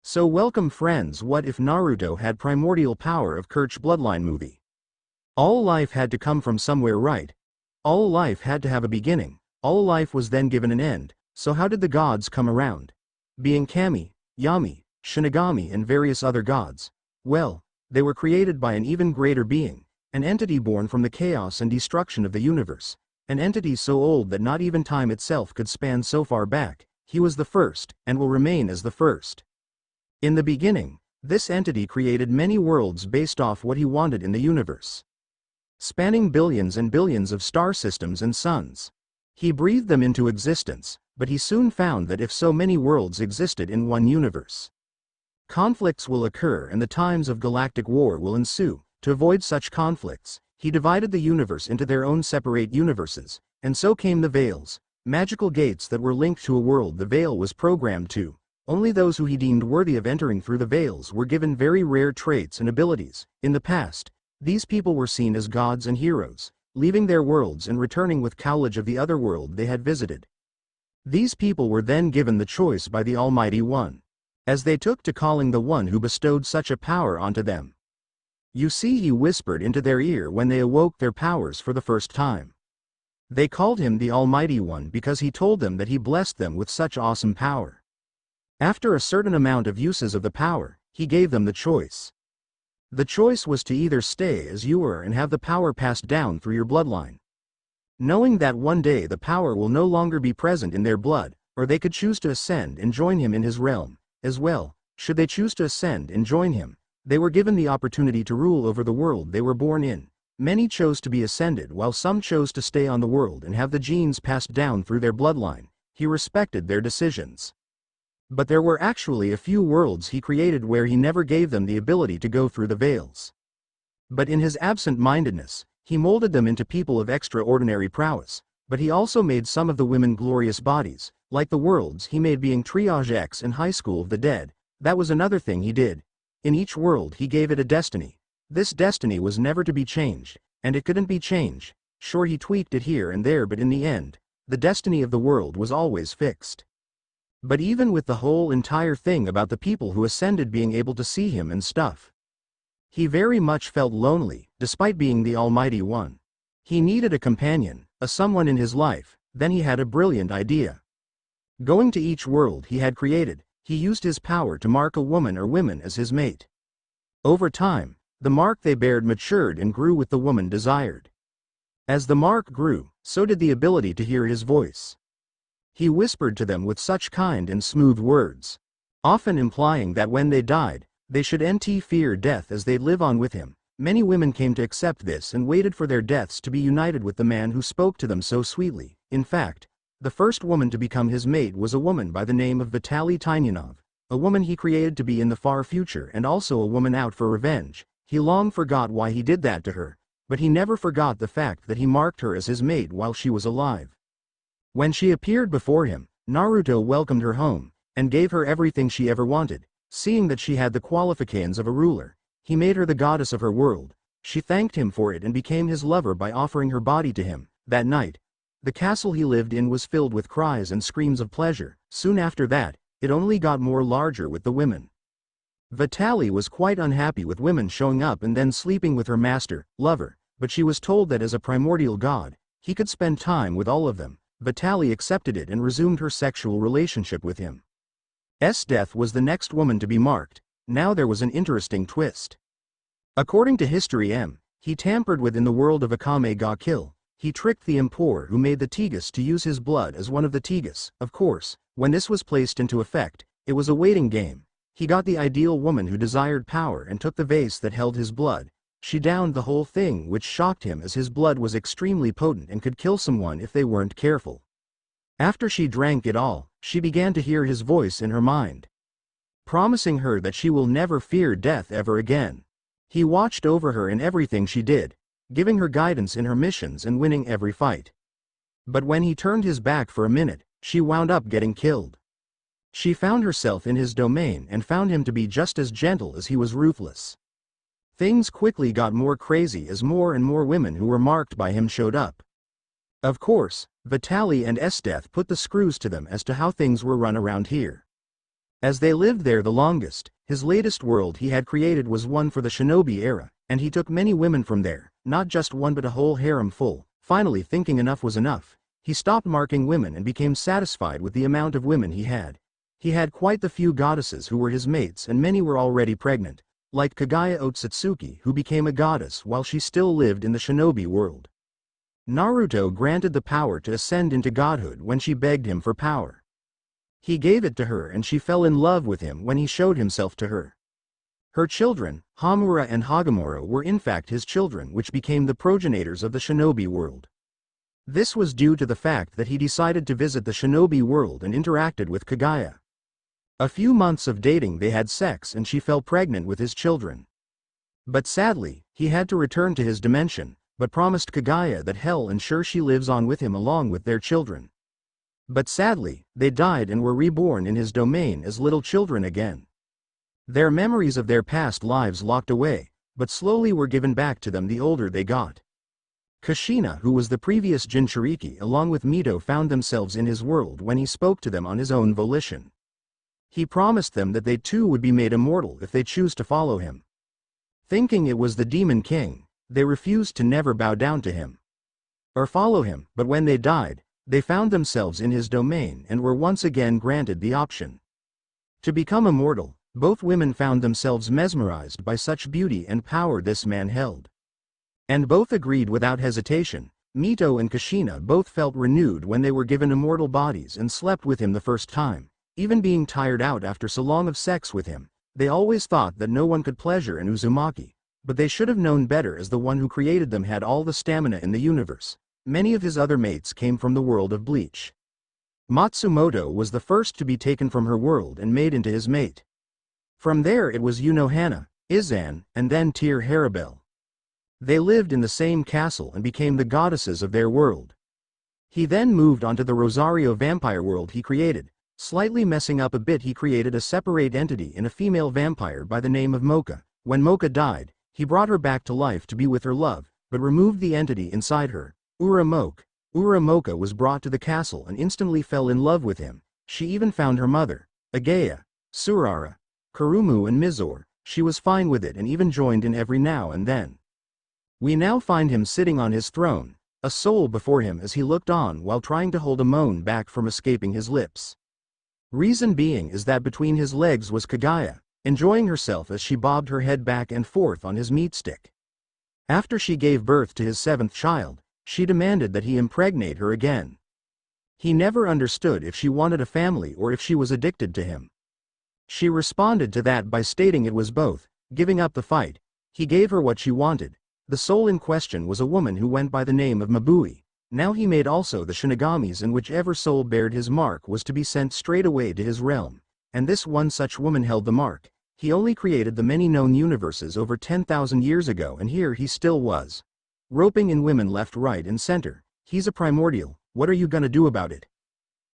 So welcome friends, what if Naruto had primordial power of Kirche bloodline movie? All life had to come from somewhere, right? All life had to have a beginning, all life was then given an end, so how did the gods come around? Being Kami, Yami, Shinigami and various other gods. Well, they were created by an even greater being, an entity born from the chaos and destruction of the universe, an entity so old that not even time itself could span so far back. He was the first, and will remain as the first. In the beginning, this entity created many worlds based off what he wanted in the universe, spanning billions and billions of star systems and suns. He breathed them into existence, but he soon found that if so many worlds existed in one universe, conflicts will occur and the times of galactic war will ensue. To avoid such conflicts, he divided the universe into their own separate universes, and so came the veils, magical gates that were linked to a world the veil was programmed to. Only those who he deemed worthy of entering through the veils were given very rare traits and abilities. In the past, these people were seen as gods and heroes, leaving their worlds and returning with knowledge of the other world they had visited. These people were then given the choice by the Almighty One, as they took to calling the one who bestowed such a power onto them. You see, he whispered into their ear when they awoke their powers for the first time. They called him the Almighty One because he told them that he blessed them with such awesome power. After a certain amount of uses of the power, he gave them the choice. The choice was to either stay as you were and have the power passed down through your bloodline, knowing that one day the power will no longer be present in their blood, or they could choose to ascend and join him in his realm. As well, should they choose to ascend and join him, they were given the opportunity to rule over the world they were born in. Many chose to be ascended while some chose to stay on the world and have the genes passed down through their bloodline. He respected their decisions. But there were actually a few worlds he created where he never gave them the ability to go through the veils. But in his absent-mindedness, he molded them into people of extraordinary prowess. But he also made some of the women glorious bodies, like the worlds he made being Triage X and High School of the Dead. That was another thing he did. In each world he gave it a destiny. This destiny was never to be changed, and it couldn't be changed. Sure, he tweaked it here and there, but in the end, the destiny of the world was always fixed. But even with the whole entire thing about the people who ascended being able to see him and stuff, he very much felt lonely, despite being the Almighty One. He needed a companion, a someone in his life. Then he had a brilliant idea. Going to each world he had created, he used his power to mark a woman or women as his mate. Over time, the mark they bared matured and grew with the woman desired. As the mark grew, so did the ability to hear his voice. He whispered to them with such kind and smooth words, often implying that when they died, they should fear death as they'd live on with him. Many women came to accept this and waited for their deaths to be united with the man who spoke to them so sweetly. In fact, the first woman to become his mate was a woman by the name of Vitaly Tynyanov, a woman he created to be in the far future and also a woman out for revenge. He long forgot why he did that to her, but he never forgot the fact that he marked her as his mate while she was alive. When she appeared before him, Naruto welcomed her home, and gave her everything she ever wanted. Seeing that she had the qualifications of a ruler, he made her the goddess of her world. She thanked him for it and became his lover by offering her body to him. That night, the castle he lived in was filled with cries and screams of pleasure. Soon after that, it only got more larger with the women. Vitaly was quite unhappy with women showing up and then sleeping with her master, lover, but she was told that as a primordial god, he could spend time with all of them. Vitaly accepted it and resumed her sexual relationship with him. Death was the next woman to be marked. Now there was an interesting twist. According to history, he tampered with in the world of Akame ga Kill. He tricked the Emperor who made the Tegus to use his blood as one of the Tegus. Of course, when this was placed into effect, it was a waiting game. He got the ideal woman who desired power and took the vase that held his blood. She downed the whole thing, which shocked him as his blood was extremely potent and could kill someone if they weren't careful. After she drank it all, she began to hear his voice in her mind, promising her that she will never fear death ever again. He watched over her in everything she did, giving her guidance in her missions and winning every fight. But when he turned his back for a minute, she wound up getting killed. She found herself in his domain and found him to be just as gentle as he was ruthless. Things quickly got more crazy as more and more women who were marked by him showed up. Of course, Vitaly and Death put the screws to them as to how things were run around here. As they lived there the longest, his latest world he had created was one for the shinobi era, and he took many women from there, not just one but a whole harem full. Finally, thinking enough was enough, he stopped marking women and became satisfied with the amount of women he had. He had quite the few goddesses who were his mates, and many were already pregnant, like Kaguya Otsutsuki, who became a goddess while she still lived in the shinobi world. Naruto granted the power to ascend into godhood when she begged him for power. He gave it to her and she fell in love with him when he showed himself to her. Her children, Hamura and Hagamura, were in fact his children, which became the progenitors of the shinobi world. This was due to the fact that he decided to visit the shinobi world and interacted with Kaguya. A few months of dating they had sex and she fell pregnant with his children. But sadly, he had to return to his dimension, but promised Kaguya that he'll ensure she lives on with him along with their children. But sadly, they died and were reborn in his domain as little children again. Their memories of their past lives locked away, but slowly were given back to them the older they got. Kushina, who was the previous Jinchuriki, along with Mito, found themselves in his world when he spoke to them on his own volition. He promised them that they too would be made immortal if they choose to follow him. Thinking it was the Demon King, they refused to never bow down to him or follow him, but when they died, they found themselves in his domain and were once again granted the option to become immortal. Both women found themselves mesmerized by such beauty and power this man held, and both agreed without hesitation. Mito and Kushina both felt renewed when they were given immortal bodies and slept with him the first time. Even being tired out after so long of sex with him, they always thought that no one could pleasure an Uzumaki, but they should have known better, as the one who created them had all the stamina in the universe. Many of his other mates came from the world of Bleach. Matsumoto was the first to be taken from her world and made into his mate. From there it was Unohana, Izan, and then Tear Harabel. They lived in the same castle and became the goddesses of their world. He then moved on to the Rosario vampire world he created. Slightly messing up a bit, he created a separate entity in a female vampire by the name of Mocha. When Mocha died, he brought her back to life to be with her love, but removed the entity inside her, Uramoke. Uramoka was brought to the castle and instantly fell in love with him. She even found her mother, Agaya, Surara, Kurumu and Mizor. She was fine with it and even joined in every now and then. We now find him sitting on his throne, a soul before him as he looked on while trying to hold a moan back from escaping his lips. Reason being is that between his legs was Kaguya, enjoying herself as she bobbed her head back and forth on his meat stick. After she gave birth to his 7th child, she demanded that he impregnate her again. He never understood if she wanted a family or if she was addicted to him. She responded to that by stating it was both. Giving up the fight, he gave her what she wanted. The soul in question was a woman who went by the name of Mabui. Now he made also the Shinigamis, and whichever soul bared his mark was to be sent straight away to his realm, and this one such woman held the mark. He only created the many known universes over 10,000 years ago, and here he still was, roping in women left, right and center. He's a primordial, what are you gonna do about it?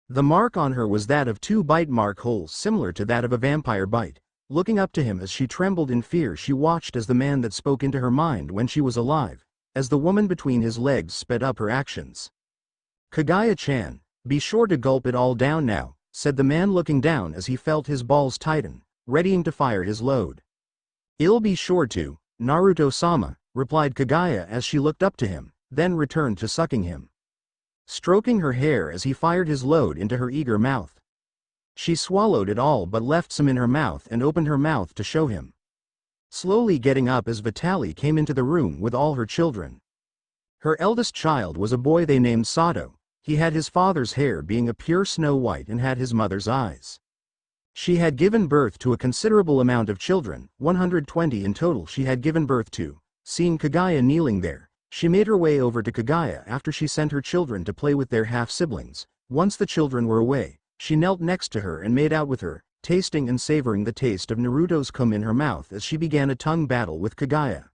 The mark on her was that of 2 bite mark holes similar to that of a vampire bite. Looking up to him as she trembled in fear, she watched as the man that spoke into her mind when she was alive, as the woman between his legs sped up her actions. Kaguya-chan, be sure to gulp it all down now, said the man, looking down as he felt his balls tighten, readying to fire his load. I'll be sure to, Naruto-sama, replied Kaguya as she looked up to him, then returned to sucking him, stroking her hair as he fired his load into her eager mouth. She swallowed it all but left some in her mouth and opened her mouth to show him, slowly getting up as Vitali came into the room with all her children. Her eldest child was a boy they named Sato. He had his father's hair being a pure snow white and had his mother's eyes. She had given birth to a considerable amount of children, 120 in total she had given birth to. Seeing Kaguya kneeling there, she made her way over to Kaguya after she sent her children to play with their half-siblings. Once the children were away, she knelt next to her and made out with her, tasting and savoring the taste of Naruto's cum in her mouth as she began a tongue battle with Kaguya.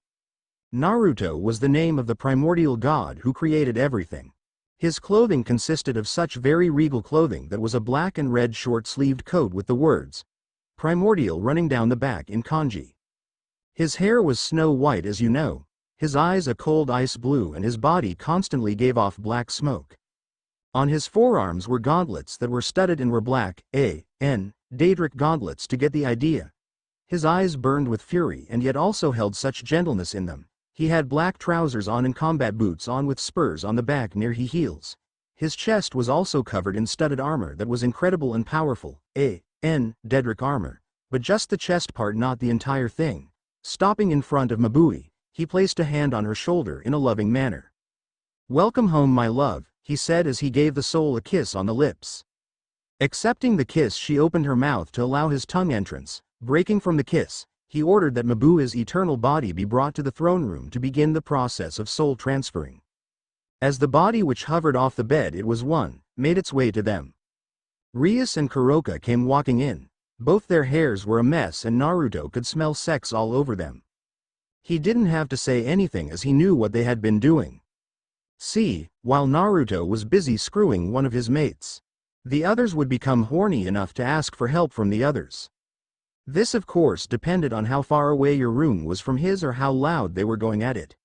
Naruto was the name of the primordial god who created everything. His clothing consisted of such very regal clothing that was a black and red short-sleeved coat with the words primordial running down the back in kanji. His hair was snow white, as you know, his eyes a cold ice blue, and his body constantly gave off black smoke. On his forearms were gauntlets that were studded and were black, Daedric gauntlets to get the idea. His eyes burned with fury and yet also held such gentleness in them. He had black trousers on and combat boots on with spurs on the back near his heels. His chest was also covered in studded armor that was incredible and powerful, Daedric armor. But just the chest part, not the entire thing. Stopping in front of Mabui, he placed a hand on her shoulder in a loving manner. "Welcome home, my love," he said as he gave the soul a kiss on the lips. Accepting the kiss, she opened her mouth to allow his tongue entrance. Breaking from the kiss, he ordered that Mabui's eternal body be brought to the throne room to begin the process of soul transferring. As the body which hovered off the bed made its way to them. Rias and Kuroka came walking in. Both their hairs were a mess and Naruto could smell sex all over them. He didn't have to say anything as he knew what they had been doing. See, while Naruto was busy screwing one of his mates, the others would become horny enough to ask for help from the others. This of course depended on how far away your room was from his or how loud they were going at it.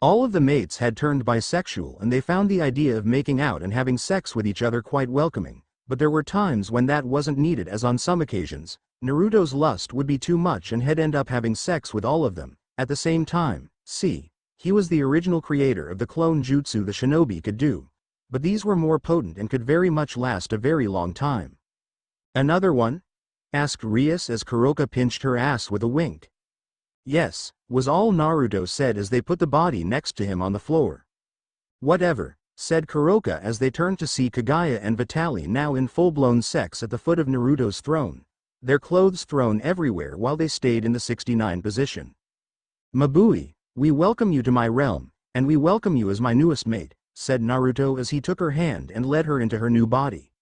All of the mates had turned bisexual and they found the idea of making out and having sex with each other quite welcoming, but there were times when that wasn't needed, as on some occasions, Naruto's lust would be too much and he'd end up having sex with all of them at the same time. See, he was the original creator of the clone jutsu the shinobi could do, but these were more potent and could very much last a very long time. "Another one?" asked Rias as Kuroka pinched her ass with a wink. "Yes," was all Naruto said as they put the body next to him on the floor. "Whatever," said Kuroka as they turned to see Kagaya and Vitaly now in full-blown sex at the foot of Naruto's throne, their clothes thrown everywhere while they stayed in the 69 position. "Mabui, we welcome you to my realm, and we welcome you as my newest mate," said Naruto as he took her hand and led her into her new body.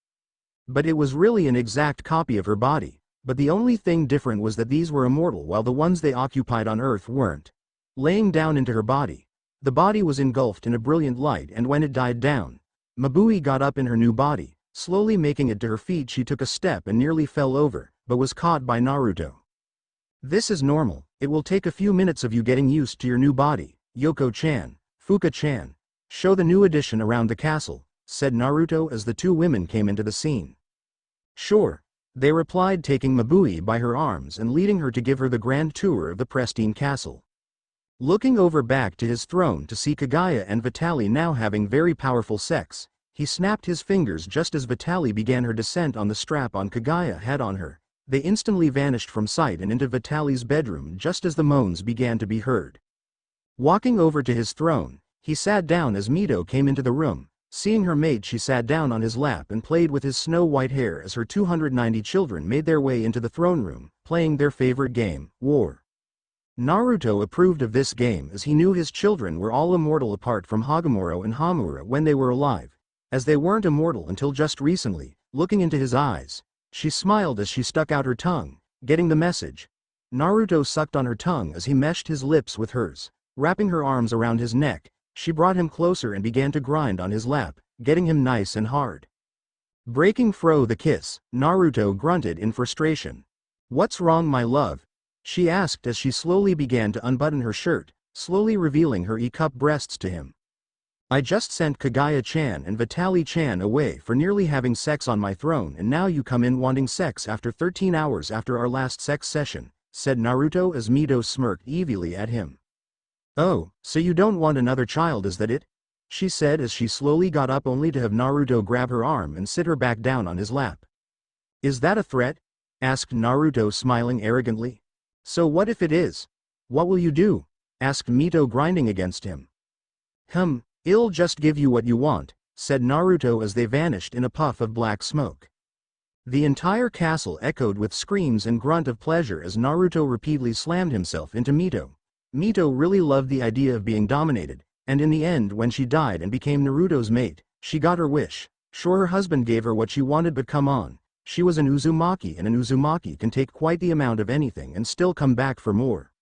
But it was really an exact copy of her body, but the only thing different was that these were immortal while the ones they occupied on Earth weren't. Laying down into her body, the body was engulfed in a brilliant light, and when it died down, Mabui got up in her new body. Slowly making it to her feet, she took a step and nearly fell over, but was caught by Naruto. "This is normal, it will take a few minutes of you getting used to your new body, Yoko-chan, Fuka-chan. Show the new addition around the castle," said Naruto as the two women came into the scene. "Sure," they replied, taking Mabui by her arms and leading her to give her the grand tour of the pristine castle. Looking over back to his throne to see Kagaya and Vitaly now having very powerful sex, he snapped his fingers just as Vitaly began her descent on the strap-on Kagaya had on her. They instantly vanished from sight and into Vitaly's bedroom just as the moans began to be heard. Walking over to his throne, he sat down as Mito came into the room. Seeing her mate, she sat down on his lap and played with his snow-white hair as her 290 children made their way into the throne room, playing their favorite game, War. Naruto approved of this game as he knew his children were all immortal apart from Hagamoro and Hamura when they were alive, as they weren't immortal until just recently. Looking into his eyes, she smiled as she stuck out her tongue, getting the message. Naruto sucked on her tongue as he meshed his lips with hers. Wrapping her arms around his neck, she brought him closer and began to grind on his lap, getting him nice and hard. Breaking the kiss, Naruto grunted in frustration. "What's wrong, my love?" she asked as she slowly began to unbutton her shirt, slowly revealing her E-cup breasts to him. "I just sent Kagaya-chan and Vitaly-chan away for nearly having sex on my throne, and now you come in wanting sex after 13 hours after our last sex session," said Naruto as Mito smirked evilly at him. "Oh, so you don't want another child, is that it?" she said as she slowly got up only to have Naruto grab her arm and sit her back down on his lap. "Is that a threat?" asked Naruto, smiling arrogantly. "So what if it is? What will you do?" asked Mito, grinding against him. I'll just give you what you want," said Naruto as they vanished in a puff of black smoke. The entire castle echoed with screams and grunt of pleasure as Naruto repeatedly slammed himself into Mito. Mito really loved the idea of being dominated, and in the end when she died and became Naruto's mate, she got her wish. Sure, her husband gave her what she wanted, but come on. She was an Uzumaki, and an Uzumaki can take quite the amount of anything and still come back for more.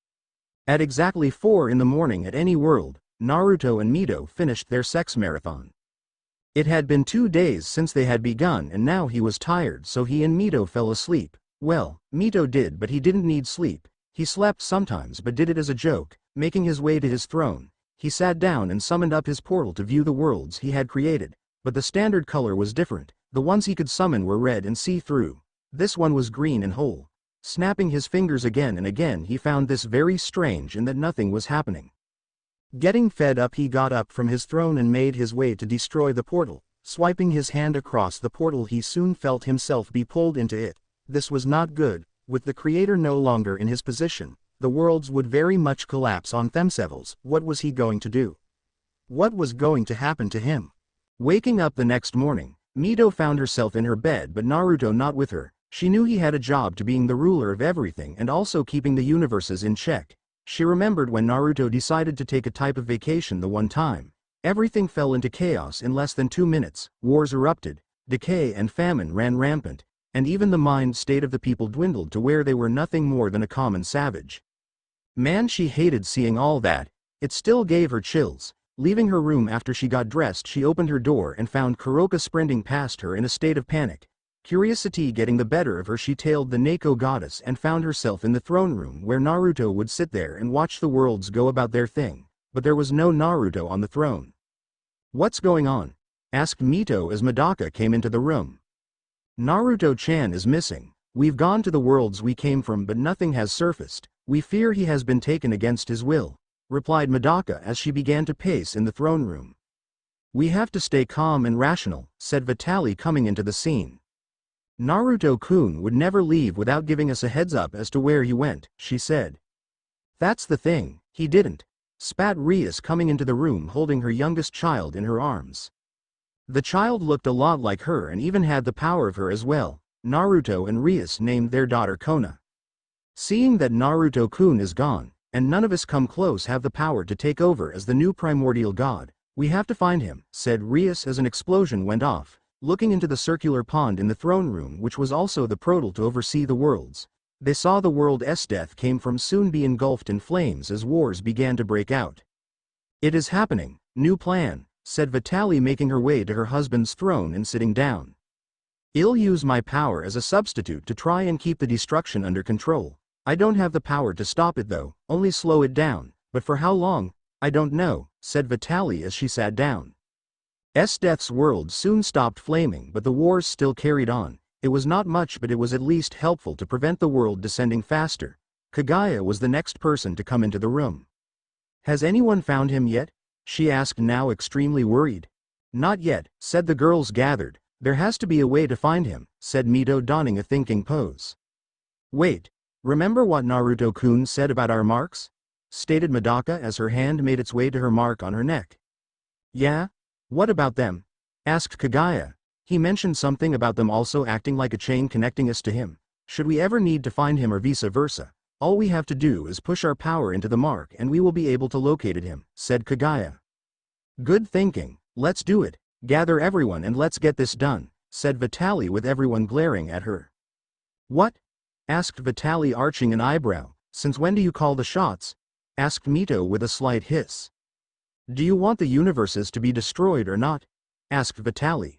At exactly 4 in the morning at any world, Naruto and Mito finished their sex marathon. It had been 2 days since they had begun and now he was tired, so he and Mito fell asleep. Well, Mito did, but he didn't need sleep. He slept sometimes but did it as a joke. Making his way to his throne, he sat down and summoned up his portal to view the worlds he had created, but the standard color was different. The ones he could summon were red and see-through. This one was green and whole. Snapping his fingers again and again, he found this very strange in that nothing was happening. Getting fed up, he got up from his throne and made his way to destroy the portal. Swiping his hand across the portal, he soon felt himself be pulled into it. This was not good. With the creator no longer in his position, the worlds would very much collapse on themselves. What was he going to do? What was going to happen to him? Waking up the next morning, Mito found herself in her bed, but Naruto not with her. She knew he had a job to being the ruler of everything and also keeping the universes in check. She remembered when Naruto decided to take a type of vacation the one time. Everything fell into chaos in less than 2 minutes. Wars erupted, decay and famine ran rampant, and even the mind state of the people dwindled to where they were nothing more than a common savage. Man, she hated seeing all that. It still gave her chills. Leaving her room after she got dressed, she opened her door and found Kuroka sprinting past her in a state of panic. Curiosity getting the better of her, she tailed the Neko goddess and found herself in the throne room where Naruto would sit there and watch the worlds go about their thing. But there was no Naruto on the throne. "What's going on?" asked Mito as Madaka came into the room. "Naruto-chan is missing. We've gone to the worlds we came from, but nothing has surfaced. We fear he has been taken against his will," replied Madaka as she began to pace in the throne room. "We have to stay calm and rational," said Vitaly coming into the scene. "Naruto-kun would never leave without giving us a heads up as to where he went," she said. "That's the thing, he didn't," spat Rias coming into the room holding her youngest child in her arms. The child looked a lot like her and even had the power of her as well. Naruto and Rias named their daughter Kona. "Seeing that Naruto-kun is gone, and none of us come close have the power to take over as the new primordial god, we have to find him," said Rias as an explosion went off, looking into the circular pond in the throne room, which was also the portal to oversee the worlds. They saw the world's death came from soon be engulfed in flames as wars began to break out. "It is happening. New plan," said Vitaly, making her way to her husband's throne and sitting down. "I'll use my power as a substitute to try and keep the destruction under control. I don't have the power to stop it though, only slow it down, but for how long, I don't know," said Vitaly as she sat down. Death's world soon stopped flaming, but the wars still carried on. It was not much, but it was at least helpful to prevent the world descending faster. Kagaya was the next person to come into the room. "Has anyone found him yet?" she asked, now extremely worried. "Not yet," said the girls gathered. "There has to be a way to find him," said Mito, donning a thinking pose. "Wait, remember what Naruto-kun said about our marks?" stated Madaka as her hand made its way to her mark on her neck. "Yeah? What about them?" asked Kagaya. "He mentioned something about them also acting like a chain connecting us to him. Should we ever need to find him or vice versa, all we have to do is push our power into the mark and we will be able to locate him," said Kagaya. "Good thinking, let's do it. Gather everyone and let's get this done," said Vitaly with everyone glaring at her. "What?" asked Vitaly, arching an eyebrow. "Since when do you call the shots?" asked Mito with a slight hiss. "Do you want the universes to be destroyed or not?" asked Vitaly.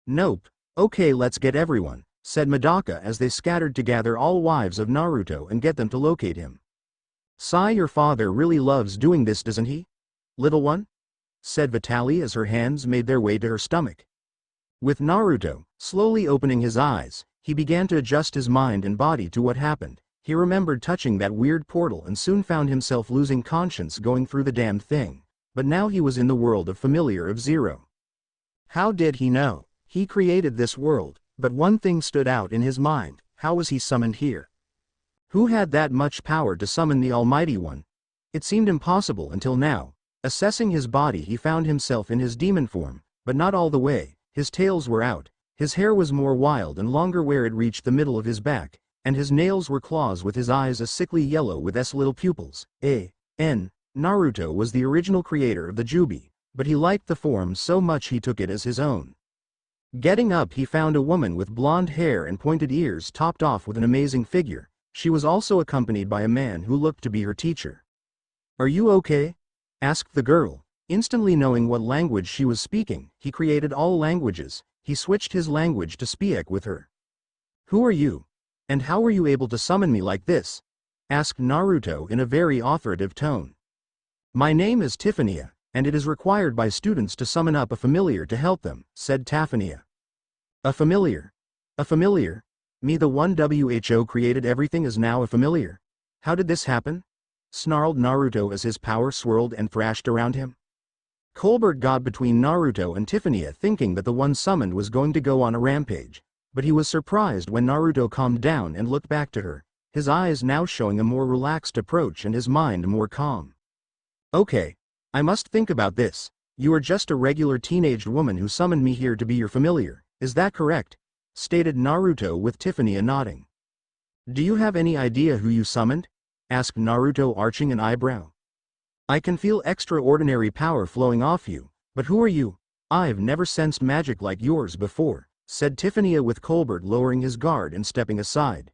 "Nope. Okay, let's get everyone," said Madaka as they scattered to gather all wives of Naruto and get them to locate him. "Sai, your father really loves doing this, doesn't he, little one?" said Vitaly as her hands made their way to her stomach. With Naruto slowly opening his eyes, he began to adjust his mind and body to what happened. He remembered touching that weird portal and soon found himself losing conscience going through the damned thing. But now he was in the world of familiar of Zero. How did he know? He created this world, but one thing stood out in his mind: how was he summoned here? Who had that much power to summon the Almighty One? It seemed impossible until now. Assessing his body, he found himself in his demon form, but not all the way. His tails were out, his hair was more wild and longer where it reached the middle of his back, and his nails were claws with his eyes a sickly yellow with little pupils. Naruto was the original creator of the Jubi, but he liked the form so much he took it as his own. Getting up, he found a woman with blonde hair and pointed ears topped off with an amazing figure. She was also accompanied by a man who looked to be her teacher. "Are you okay?" asked the girl. Instantly knowing what language she was speaking, he created all languages. He switched his language to speak with her. "Who are you? And how were you able to summon me like this?" asked Naruto in a very authoritative tone. "My name is Tiffania, and it is required by students to summon up a familiar to help them," said Tiffania. A familiar? A familiar? Me, the one who created everything, is now a familiar. How did this happen? Snarled Naruto as his power swirled and thrashed around him. Colbert got between Naruto and Tiffany, thinking that the one summoned was going to go on a rampage, but he was surprised when Naruto calmed down and looked back to her, his eyes now showing a more relaxed approach and his mind more calm. Okay. I must think about this. You are just a regular teenaged woman who summoned me here to be your familiar, is that correct? Stated Naruto with Tiffany nodding. Do you have any idea who you summoned? Asked Naruto, arching an eyebrow. I can feel extraordinary power flowing off you, but who are you? I've never sensed magic like yours before, said Tiffany with Colbert lowering his guard and stepping aside.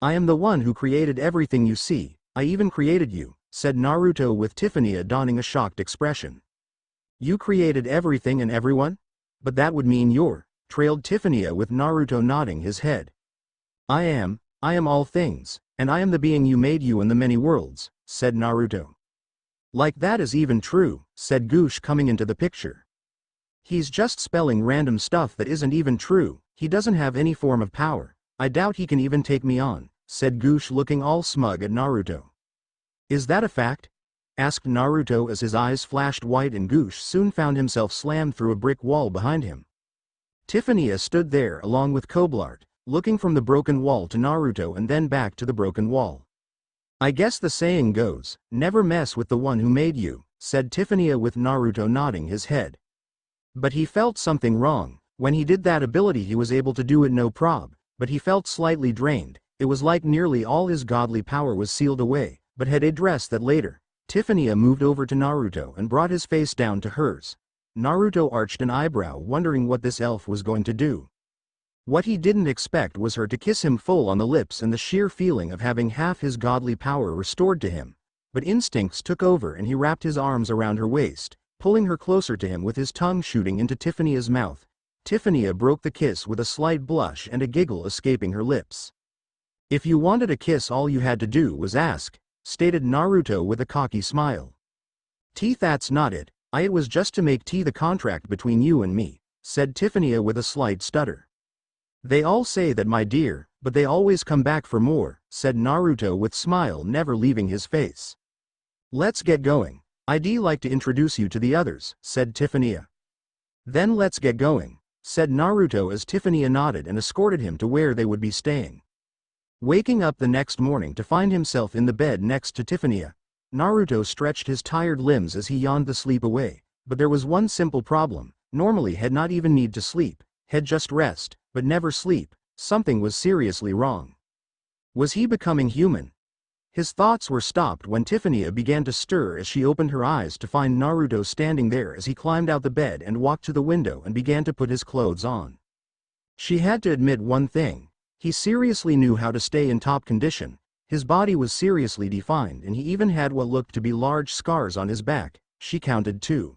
I am the one who created everything you see, I even created you, said Naruto with Tiffany donning a shocked expression. You created everything and everyone? But that would mean you're, trailed Tiffany with Naruto nodding his head. I am all things, and I am the being you made, you in the many worlds, said Naruto. Like that is even true, said Goosh coming into the picture. He's just spelling random stuff that isn't even true, he doesn't have any form of power, I doubt he can even take me on, said Goosh looking all smug at Naruto. Is that a fact? Asked Naruto as his eyes flashed white and Goosh soon found himself slammed through a brick wall behind him. Tiffany stood there along with Koblart, looking from the broken wall to Naruto and then back to the broken wall. I guess the saying goes, never mess with the one who made you, said Tiffany with Naruto nodding his head. But he felt something wrong. When he did that ability he was able to do it no prob, but he felt slightly drained. It was like nearly all his godly power was sealed away, but had addressed that later. Tiffany moved over to Naruto and brought his face down to hers. Naruto arched an eyebrow, wondering what this elf was going to do. What he didn't expect was her to kiss him full on the lips and the sheer feeling of having half his godly power restored to him. But instincts took over and he wrapped his arms around her waist, pulling her closer to him with his tongue shooting into Tiffany's mouth. Tiffany broke the kiss with a slight blush and a giggle escaping her lips. If you wanted a kiss, all you had to do was ask, stated Naruto with a cocky smile. That's not it. It was just to make the contract between you and me, said Tiffany with a slight stutter. They all say that, my dear, but they always come back for more, said Naruto with smile never leaving his face. Let's get going. I'd like to introduce you to the others, said Tiffany. Then let's get going, said Naruto as Tiffany nodded and escorted him to where they would be staying. Waking up the next morning to find himself in the bed next to Tiffany, Naruto stretched his tired limbs as he yawned to sleep away, but there was one simple problem. Normally he'd not even need to sleep, he'd just rest, but never sleep. Something was seriously wrong. Was he becoming human? His thoughts were stopped when Tiffany began to stir as she opened her eyes to find Naruto standing there as he climbed out the bed and walked to the window and began to put his clothes on. She had to admit one thing. He seriously knew how to stay in top condition. His body was seriously defined and he even had what looked to be large scars on his back. She counted 2.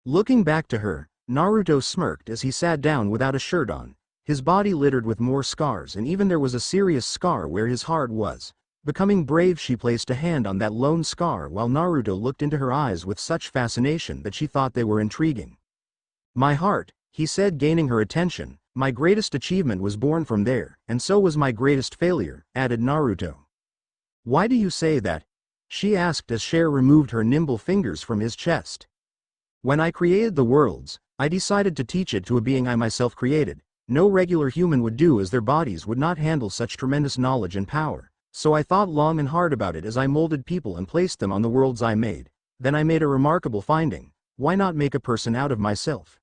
Looking back to her, Naruto smirked as he sat down without a shirt on, his body littered with more scars, and even there was a serious scar where his heart was. Becoming brave, she placed a hand on that lone scar while Naruto looked into her eyes with such fascination that she thought they were intriguing. My heart, he said, gaining her attention. My greatest achievement was born from there, and so was my greatest failure, added Naruto. Why do you say that? She asked as Cher removed her nimble fingers from his chest. When I created the worlds, I decided to teach it to a being I myself created. No regular human would do, as their bodies would not handle such tremendous knowledge and power. So I thought long and hard about it as I molded people and placed them on the worlds I made. Then I made a remarkable finding. Why not make a person out of myself?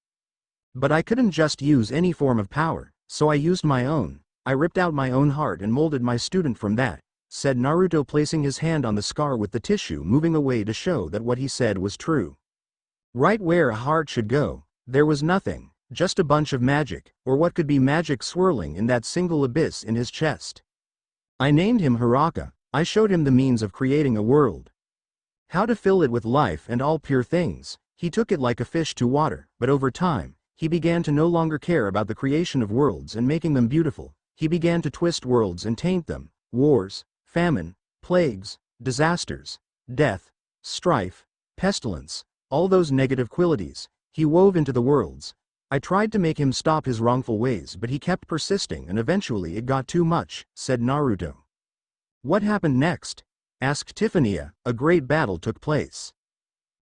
But I couldn't just use any form of power, so I used my own. I ripped out my own heart and molded my student from that, said Naruto, placing his hand on the scar with the tissue moving away to show that what he said was true. Right where a heart should go, there was nothing, just a bunch of magic, or what could be magic, swirling in that single abyss in his chest. I named him Hiraka. I showed him the means of creating a world. How to fill it with life and all pure things. He took it like a fish to water, but over time, he began to no longer care about the creation of worlds and making them beautiful. He began to twist worlds and taint them. Wars, famine, plagues, disasters, death, strife, pestilence, all those negative qualities, he wove into the worlds. I tried to make him stop his wrongful ways but he kept persisting and eventually it got too much, said Naruto. What happened next? Asked Tiffany. A great battle took place.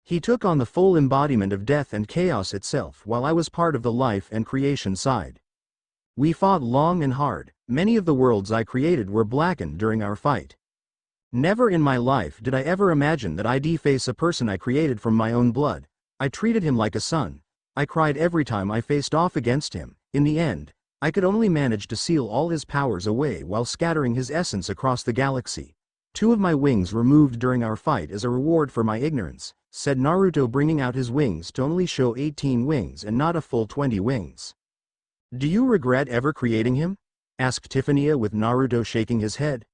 He took on the full embodiment of death and chaos itself while I was part of the life and creation side. We fought long and hard, many of the worlds I created were blackened during our fight. Never in my life did I ever imagine that I'd face a person I created from my own blood. I treated him like a son. I cried every time I faced off against him. In the end, I could only manage to seal all his powers away while scattering his essence across the galaxy. 2 of my wings removed during our fight as a reward for my ignorance, said Naruto, bringing out his wings to only show 18 wings and not a full 20 wings. Do you regret ever creating him? Asked Tiffany with Naruto shaking his head.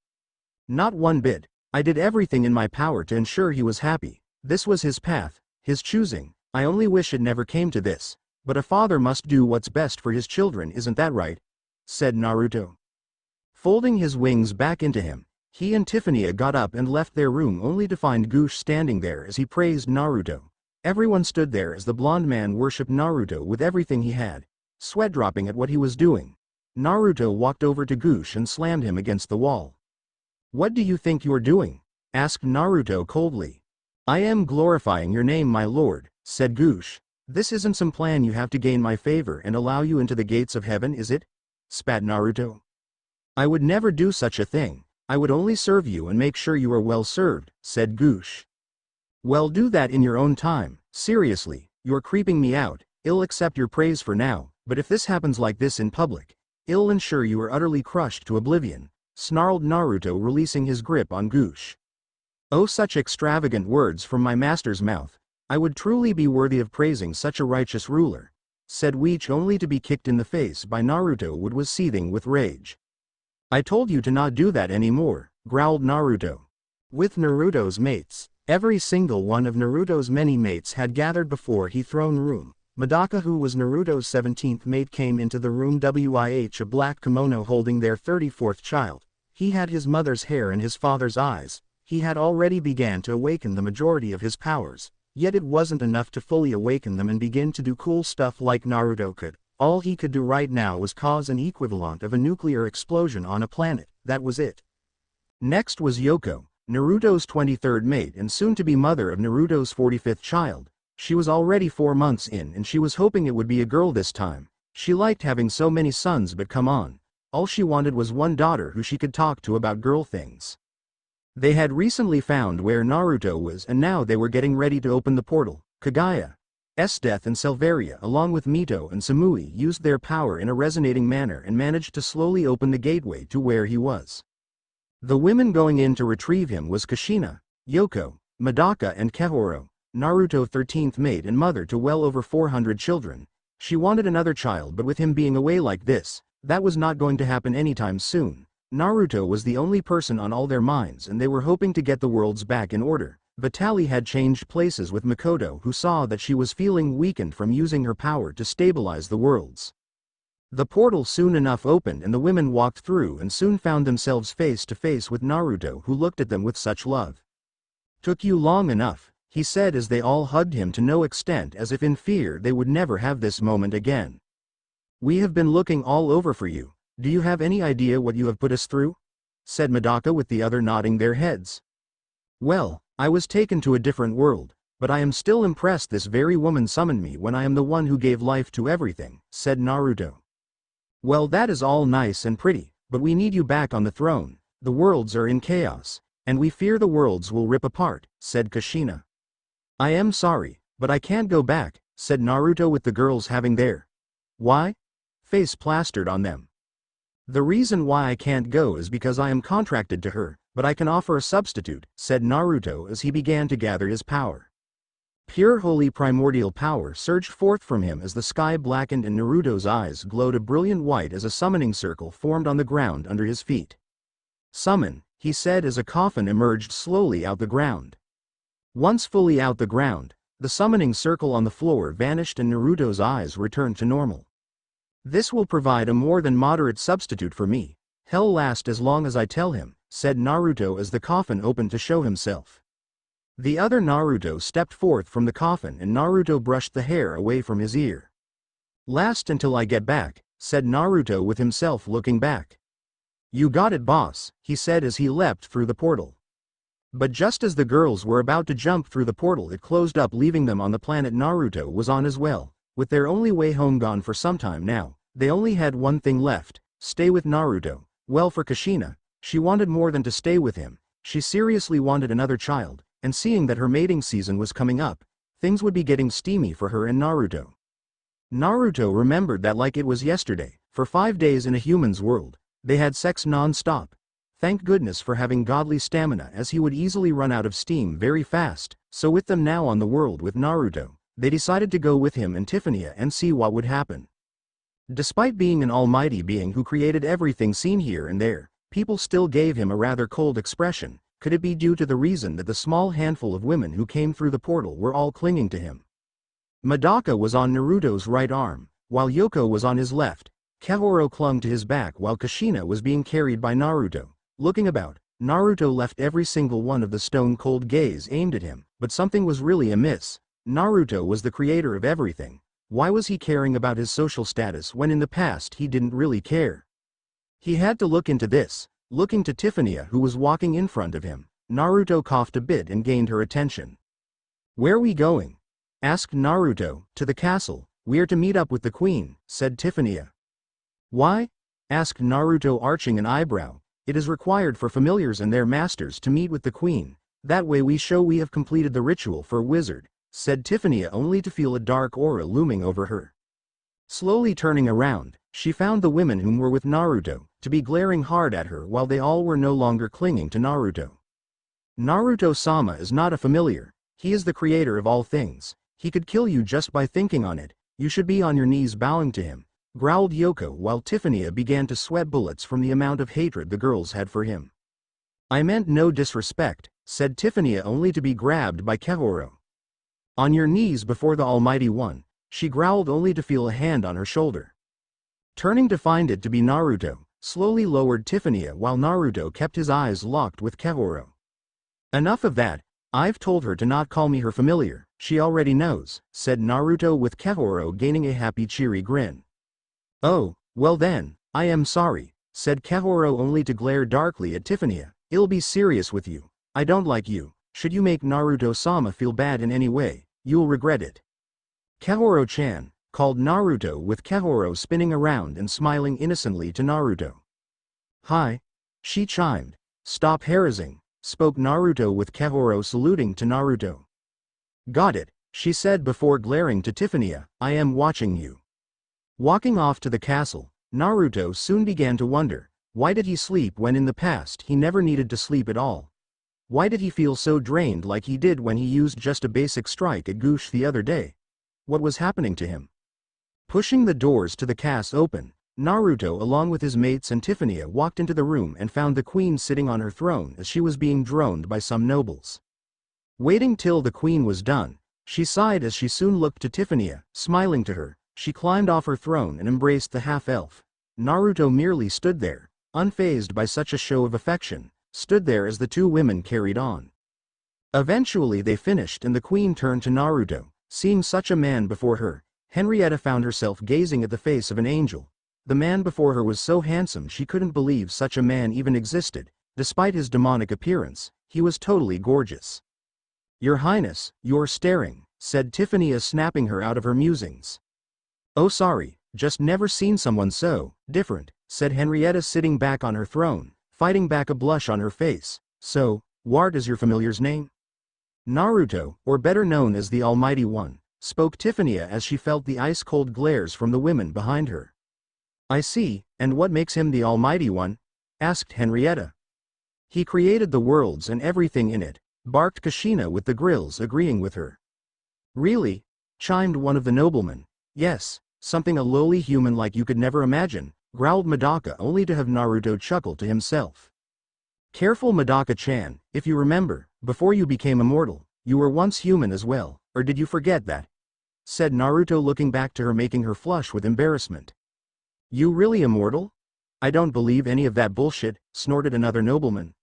Not one bit. I did everything in my power to ensure he was happy. This was his path, his choosing. I only wish it never came to this. But a father must do what's best for his children, isn't that right? Said Naruto. Folding his wings back into him, he and Tiffany got up and left their room only to find Goosh standing there as he praised Naruto. Everyone stood there as the blonde man worshipped Naruto with everything he had, sweat dropping at what he was doing. Naruto walked over to Goosh and slammed him against the wall. What do you think you're doing? Asked Naruto coldly. I am glorifying your name, my lord, said Goosh. This isn't some plan you have to gain my favor and allow you into the gates of heaven, is it? Spat Naruto. I would never do such a thing. I would only serve you and make sure you are well served, said Goosh. Well, do that in your own time. Seriously, you're creeping me out. I'll accept your praise for now, but if this happens like this in public, I'll ensure you are utterly crushed to oblivion, snarled Naruto, releasing his grip on Goosh. Oh, such extravagant words from my master's mouth. I would truly be worthy of praising such a righteous ruler, said Weech, only to be kicked in the face by Naruto, who was seething with rage. I told you to not do that anymore, growled Naruto. With Naruto's mates, every single one of Naruto's many mates had gathered before his throne room. Madaka, who was Naruto's 17th mate, came into the room with a black kimono holding their 34th child. He had his mother's hair and his father's eyes. He had already began to awaken the majority of his powers, yet it wasn't enough to fully awaken them and begin to do cool stuff like Naruto could. All he could do right now was cause an equivalent of a nuclear explosion on a planet. That was it. Next was Yoko, Naruto's 23rd mate and soon-to-be mother of Naruto's 45th child. She was already 4 months in and she was hoping it would be a girl this time. She liked having so many sons, but come on. All she wanted was one daughter who she could talk to about girl things. They had recently found where Naruto was and now they were getting ready to open the portal. Kagaya, Death and Selvaria along with Mito and Samui used their power in a resonating manner and managed to slowly open the gateway to where he was. The women going in to retrieve him was Kushina, Yoko, Madaka and Kehoro, Naruto's 13th mate and mother to well over 400 children. She wanted another child, but with him being away like this, that was not going to happen anytime soon. Naruto was the only person on all their minds and they were hoping to get the worlds back in order. Vitaly had changed places with Makoto, who saw that she was feeling weakened from using her power to stabilize the worlds. The portal soon enough opened and the women walked through and soon found themselves face to face with Naruto, who looked at them with such love. Took you long enough, he said as they all hugged him to no extent as if in fear they would never have this moment again. We have been looking all over for you. Do you have any idea what you have put us through? Said Madaka, with the other nodding their heads. Well, I was taken to a different world, but I am still impressed this very woman summoned me when I am the one who gave life to everything, said Naruto. Well, that is all nice and pretty, but we need you back on the throne. The worlds are in chaos, and we fear the worlds will rip apart, said Kushina. I am sorry, but I can't go back, said Naruto, with the girls having their face plastered on them. The reason why I can't go is because I am contracted to her, but I can offer a substitute, said Naruto as he began to gather his power. Pure holy primordial power surged forth from him as the sky blackened and Naruto's eyes glowed a brilliant white as a summoning circle formed on the ground under his feet. Summon, he said as a coffin emerged slowly out the ground. Once fully out the ground, the summoning circle on the floor vanished and Naruto's eyes returned to normal. This will provide a more than moderate substitute for me. He'll last as long as I tell him, said Naruto as the coffin opened to show himself. The other Naruto stepped forth from the coffin and Naruto brushed the hair away from his ear. Last until I get back, said Naruto with himself looking back. You got it, boss, he said as he leapt through the portal. But just as the girls were about to jump through the portal, it closed up, leaving them on the planet Naruto was on as well. With their only way home gone for some time now, they only had one thing left: stay with Naruto. Well, for Kushina, she wanted more than to stay with him. She seriously wanted another child, and seeing that her mating season was coming up, things would be getting steamy for her and Naruto. Naruto remembered that like it was yesterday. For 5 days in a human's world, they had sex non-stop. Thank goodness for having godly stamina, as he would easily run out of steam very fast. So with them now on the world with Naruto, they decided to go with him and Tiffany and see what would happen. Despite being an almighty being who created everything seen here and there, people still gave him a rather cold expression. Could it be due to the reason that the small handful of women who came through the portal were all clinging to him? Madaka was on Naruto's right arm, while Yoko was on his left. Kaoru clung to his back while Kushina was being carried by Naruto. Looking about, Naruto left every single one of the stone-cold gaze aimed at him, but something was really amiss. Naruto was the creator of everything. Why was he caring about his social status when in the past he didn't really care? He had to look into this. Looking to Tiffany, who was walking in front of him, Naruto coughed a bit and gained her attention. Where we going? Asked Naruto. To the castle. We're to meet up with the queen, said Tiffany. Why? Asked Naruto, arching an eyebrow. It is required for familiars and their masters to meet with the queen. That way we show we have completed the ritual for a wizard, said Tiffany, only to feel a dark aura looming over her. Slowly turning around, she found the women whom were with Naruto to be glaring hard at her while they all were no longer clinging to Naruto. Naruto-sama is not a familiar. He is the creator of all things. He could kill you just by thinking on it. You should be on your knees bowing to him, growled Yoko while Tiffany began to sweat bullets from the amount of hatred the girls had for him. I meant no disrespect, said Tiffany, only to be grabbed by Kaoru. On your knees before the Almighty One, she growled, only to feel a hand on her shoulder. Turning to find it to be Naruto, slowly lowered Tiffany while Naruto kept his eyes locked with Kaoru. Enough of that, I've told her to not call me her familiar, she already knows, said Naruto with Kaoru gaining a happy cheery grin. Oh, well then, I am sorry, said Kaoru, only to glare darkly at Tiffany. It'll be serious with you. I don't like you. Should you make Naruto-sama feel bad in any way, you'll regret it. Kaoru-chan, called Naruto with Kaoru spinning around and smiling innocently to Naruto. Hi. She chimed. Stop harassing, spoke Naruto with Kaoru saluting to Naruto. Got it, she said before glaring to Tiffany. I am watching you. Walking off to the castle, Naruto soon began to wonder, why did he sleep when in the past he never needed to sleep at all? Why did he feel so drained like he did when he used just a basic strike at Goosh the other day? What was happening to him? Pushing the doors to the castle open, Naruto along with his mates and Tiffany walked into the room and found the queen sitting on her throne as she was being droned by some nobles. Waiting till the queen was done, she sighed as she soon looked to Tiffany, smiling to her. She climbed off her throne and embraced the half-elf. Naruto merely stood there, unfazed by such a show of affection, stood there as the two women carried on. Eventually they finished and the queen turned to Naruto. Seeing such a man before her, Henrietta found herself gazing at the face of an angel. The man before her was so handsome she couldn't believe such a man even existed. Despite his demonic appearance, he was totally gorgeous. Your Highness, you're staring, said Tiffany, snapping her out of her musings. Oh sorry, just never seen someone so different, said Henrietta, sitting back on her throne, fighting back a blush on her face. So, what is your familiar's name? Naruto, or better known as the Almighty One, spoke Tiffany as she felt the ice-cold glares from the women behind her. I see, and what makes him the Almighty One? Asked Henrietta. He created the worlds and everything in it, barked Kushina with the grills agreeing with her. Really? Chimed one of the noblemen. Yes. Something a lowly human like you could never imagine, growled Madaka, only to have Naruto chuckle to himself. Careful Madaka-chan, if you remember, before you became immortal, you were once human as well, or did you forget that? Said Naruto, looking back to her, making her flush with embarrassment. You really immortal? I don't believe any of that bullshit, snorted another nobleman.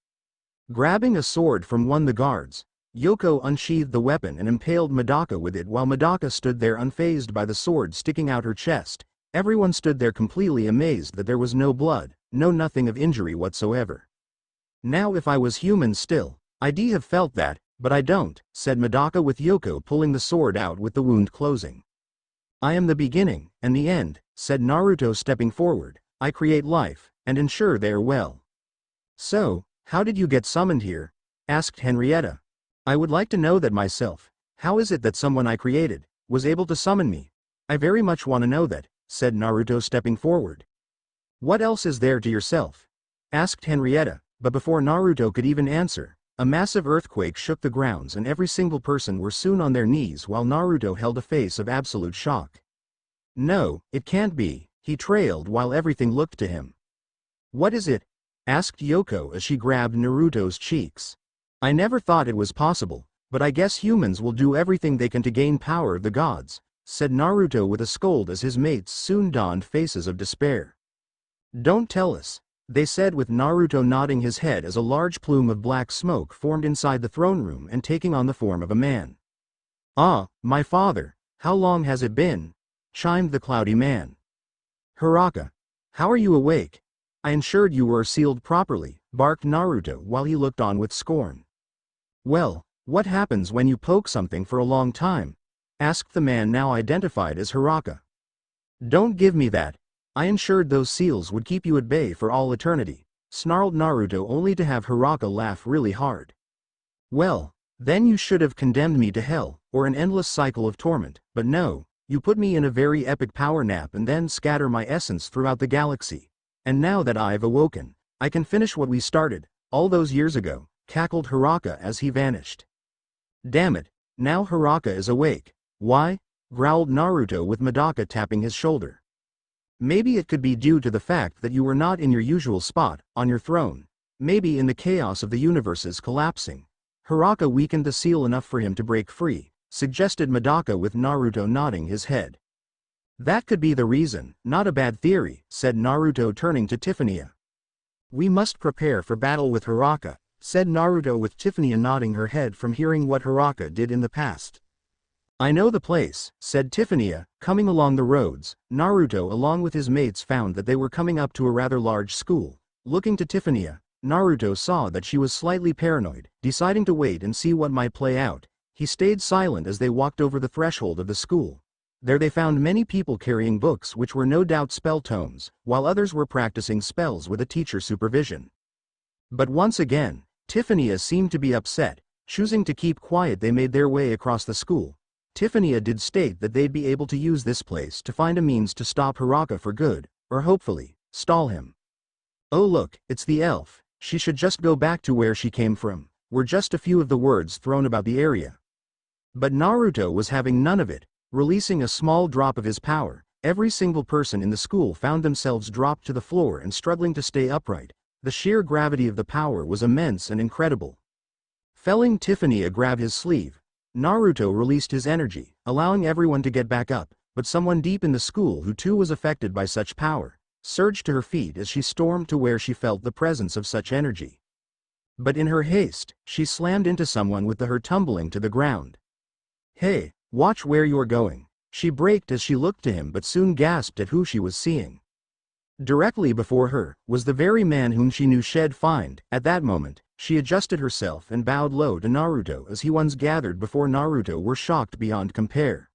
Grabbing a sword from one of the guards, Yoko unsheathed the weapon and impaled Medaka with it while Medaka stood there unfazed by the sword sticking out her chest. Everyone stood there completely amazed that there was no blood, no nothing of injury whatsoever. Now if I was human still, I'd have felt that, but I don't, said Medaka with Yoko pulling the sword out with the wound closing. I am the beginning, and the end, said Naruto stepping forward. I create life, and ensure they are well. So, how did you get summoned here? Asked Henrietta. I would like to know that myself. How is it that someone I created was able to summon me? I very much want to know that, said Naruto stepping forward. What else is there to yourself? Asked Henrietta, but before Naruto could even answer, a massive earthquake shook the grounds and every single person were soon on their knees while Naruto held a face of absolute shock. No, it can't be, he trailed while everything looked to him. What is it? Asked Yoko as she grabbed Naruto's cheeks. I never thought it was possible, but I guess humans will do everything they can to gain power of the gods, said Naruto with a scold as his mates soon donned faces of despair. Don't tell us, they said with Naruto nodding his head as a large plume of black smoke formed inside the throne room and taking on the form of a man. Ah, my father, how long has it been? Chimed the cloudy man. Hiraka, how are you awake? I ensured you were sealed properly, barked Naruto while he looked on with scorn. Well, what happens when you poke something for a long time? Asked the man now identified as Hiraka. Don't give me that. I ensured those seals would keep you at bay for all eternity, snarled Naruto only to have Hiraka laugh really hard. Well, then you should have condemned me to hell, or an endless cycle of torment, but no, you put me in a very epic power nap and then scatter my essence throughout the galaxy. And now that I've awoken, I can finish what we started, all those years ago, cackled Hiraka as he vanished. Damn it, now Hiraka is awake. Why? Growled Naruto with Medaka tapping his shoulder. Maybe it could be due to the fact that you were not in your usual spot, on your throne. Maybe in the chaos of the universes collapsing. Hiraka weakened the seal enough for him to break free, suggested Medaka with Naruto nodding his head. That could be the reason, not a bad theory, said Naruto turning to Tiffania. We must prepare for battle with Hiraka, said Naruto with Tiffania nodding her head from hearing what Hiraka did in the past. I know the place, said Tiffania, coming along the roads. Naruto along with his mates found that they were coming up to a rather large school. Looking to Tiffania, Naruto saw that she was slightly paranoid, deciding to wait and see what might play out. He stayed silent as they walked over the threshold of the school. There they found many people carrying books which were no doubt spell tomes, while others were practicing spells with a teacher's supervision. But once again, Tiffania seemed to be upset. Choosing to keep quiet, they made their way across the school. Tiffania did state that they'd be able to use this place to find a means to stop Hiraka for good, or hopefully, stall him. Oh look, it's the elf, she should just go back to where she came from, were just a few of the words thrown about the area. But Naruto was having none of it. Releasing a small drop of his power, every single person in the school found themselves dropped to the floor and struggling to stay upright. The sheer gravity of the power was immense and incredible. Felling Tiffania grabbed his sleeve. Naruto released his energy, allowing everyone to get back up, but someone deep in the school who too was affected by such power, surged to her feet as she stormed to where she felt the presence of such energy. But in her haste, she slammed into someone with her tumbling to the ground. Hey, watch where you're going, she braked as she looked to him but soon gasped at who she was seeing. Directly before her was the very man whom she knew she'd find. At that moment, she adjusted herself and bowed low to Naruto as he once gathered before Naruto were shocked beyond compare.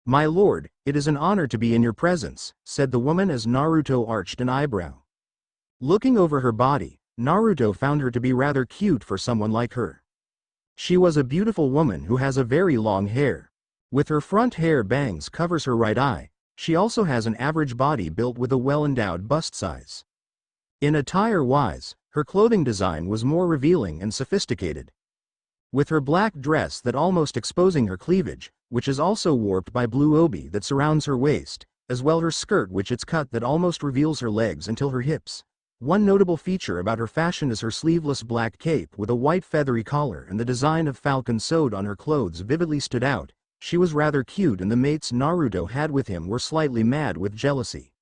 My lord, it is an honor to be in your presence, said the woman as Naruto arched an eyebrow. Looking over her body, Naruto found her to be rather cute for someone like her. She was a beautiful woman who has a very long hair. With her front hair bangs covers her right eye, she also has an average body built with a well-endowed bust size. In attire-wise, her clothing design was more revealing and sophisticated. With her black dress that almost exposing her cleavage, which is also warped by blue obi that surrounds her waist, as well her skirt which it's cut that almost reveals her legs until her hips. One notable feature about her fashion is her sleeveless black cape with a white feathery collar and the design of falcon sewed on her clothes vividly stood out. She was rather cute and the mates Naruto had with him were slightly mad with jealousy.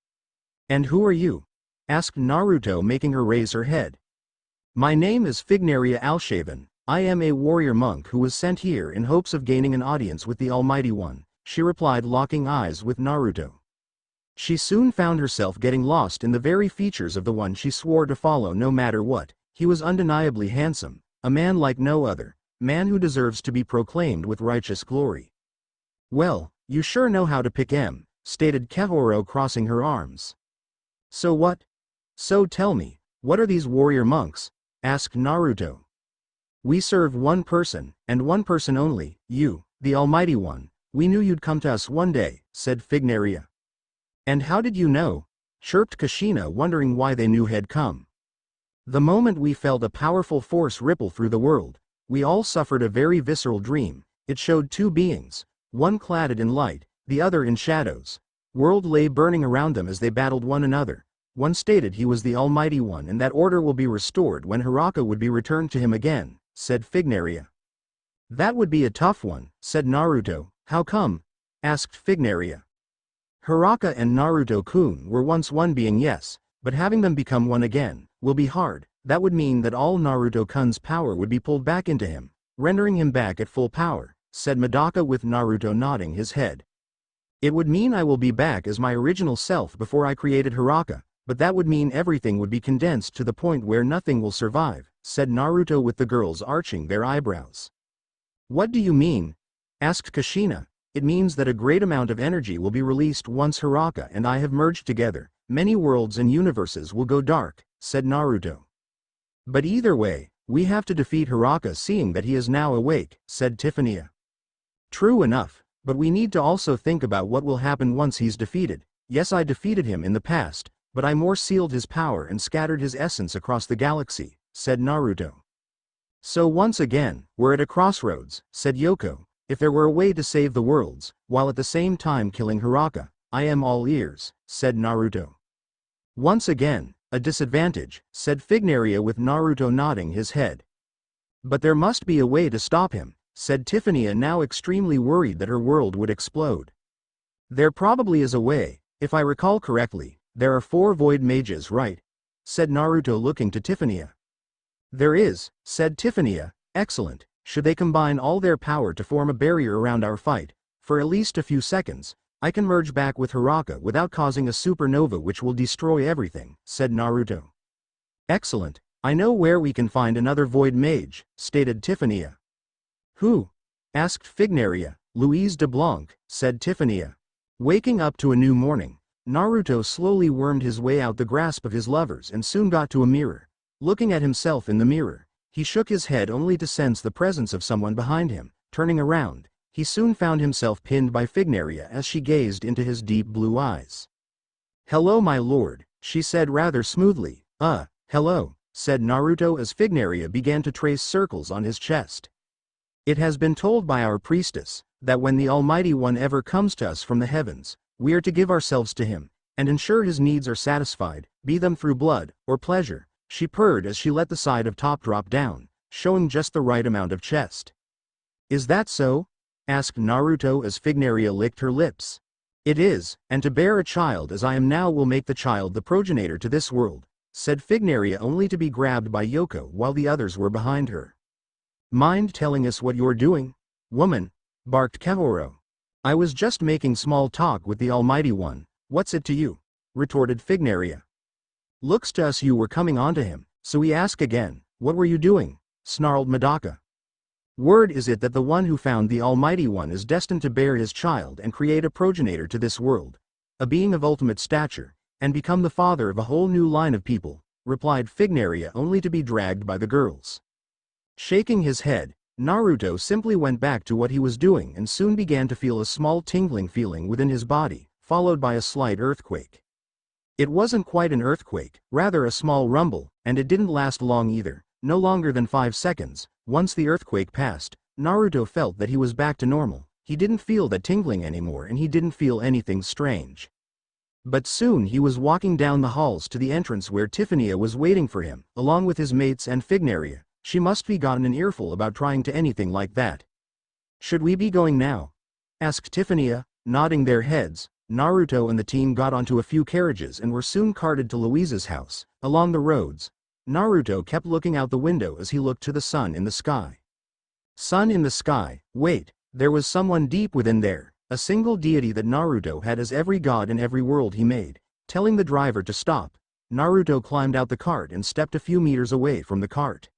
And who are you? Asked Naruto making her raise her head. My name is Fignaria Alshaven, I am a warrior monk who was sent here in hopes of gaining an audience with the Almighty One, she replied, locking eyes with Naruto. She soon found herself getting lost in the very features of the one she swore to follow no matter what. He was undeniably handsome, a man like no other, man who deserves to be proclaimed with righteous glory. Well, you sure know how to pick 'em, stated Kehoro, crossing her arms. So what? So tell me, what are these warrior monks? Asked Naruto. We serve one person, and one person only, you, the Almighty One. We knew you'd come to us one day, said Fignaria. And how did you know? Chirped Kushina, wondering why they knew had come. The moment we felt a powerful force ripple through the world, we all suffered a very visceral dream. It showed two beings, one cladded in light, the other in shadows. World lay burning around them as they battled one another. One stated he was the Almighty One and that order will be restored when Hiraka would be returned to him again, said Fignaria. That would be a tough one, said Naruto. How come? Asked Fignaria. Hiraka and Naruto-kun were once one being, yes, but having them become one again will be hard. That would mean that all Naruto-kun's power would be pulled back into him, rendering him back at full power, said Madaka, with Naruto nodding his head. It would mean I will be back as my original self before I created Hiraka, but that would mean everything would be condensed to the point where nothing will survive, said Naruto, with the girls arching their eyebrows. What do you mean? Asked Kushina. It means that a great amount of energy will be released once Hiraka and I have merged together. Many worlds and universes will go dark, said Naruto. But either way, we have to defeat Hiraka, seeing that he is now awake, said Tiffania. True enough, but we need to also think about what will happen once he's defeated. Yes, I defeated him in the past, but I more sealed his power and scattered his essence across the galaxy, said Naruto. So once again, we're at a crossroads, said Yoko. If there were a way to save the worlds, while at the same time killing Hiraka, I am all ears, said Naruto. Once again, a disadvantage, said Fignaria, with Naruto nodding his head. But there must be a way to stop him, said Tiffania, now extremely worried that her world would explode. There probably is a way. If I recall correctly, there are 4 void mages, right? Said Naruto, looking to Tiffania. There is, said Tiffania. Excellent. Should they combine all their power to form a barrier around our fight, for at least a few seconds, I can merge back with Hiraka without causing a supernova which will destroy everything, said Naruto. Excellent. I know where we can find another void mage, stated Tiffania. Who? Asked Fignaria. Louise de Blanc, said Tiffania. Waking up to a new morning, Naruto slowly wormed his way out the grasp of his lovers and soon got to a mirror. Looking at himself in the mirror, he shook his head only to sense the presence of someone behind him. Turning around, he soon found himself pinned by Fignaria as she gazed into his deep blue eyes. Hello, my lord, she said rather smoothly. Hello, said Naruto as Fignaria began to trace circles on his chest. It has been told by our priestess that when the Almighty One ever comes to us from the heavens, we are to give ourselves to him, and ensure his needs are satisfied, be them through blood or pleasure, she purred as she let the side of top drop down, showing just the right amount of chest. Is that so? Asked Naruto as Fignaria licked her lips. It is, and to bear a child as I am now will make the child the progenitor to this world, said Fignaria, only to be grabbed by Yoko while the others were behind her. Mind telling us what you're doing, woman? Barked Kehoro. I was just making small talk with the Almighty One. What's it to you? Retorted Fignaria. Looks to us you were coming onto him, so we ask again, what were you doing? Snarled Madaka. Word is it that the one who found the Almighty One is destined to bear his child and create a progenitor to this world, a being of ultimate stature, and become the father of a whole new line of people, replied Fignaria, only to be dragged by the girls. Shaking his head, Naruto simply went back to what he was doing and soon began to feel a small tingling feeling within his body, followed by a slight earthquake. It wasn't quite an earthquake, rather a small rumble, and it didn't last long either, no longer than 5 seconds. Once the earthquake passed, Naruto felt that he was back to normal. He didn't feel that tingling anymore and he didn't feel anything strange. But soon he was walking down the halls to the entrance where Tiffania was waiting for him, along with his mates and Fignaria. She must be gotten an earful about trying to anything like that. Should we be going now? Asked Tiffania, nodding their heads. Naruto and the team got onto a few carriages and were soon carted to Louise's house. Along the roads, Naruto kept looking out the window as he looked to the sun in the sky. Sun in the sky, wait, there was someone deep within there, a single deity that Naruto had as every god in every world he made. Telling the driver to stop, Naruto climbed out the cart and stepped a few meters away from the cart.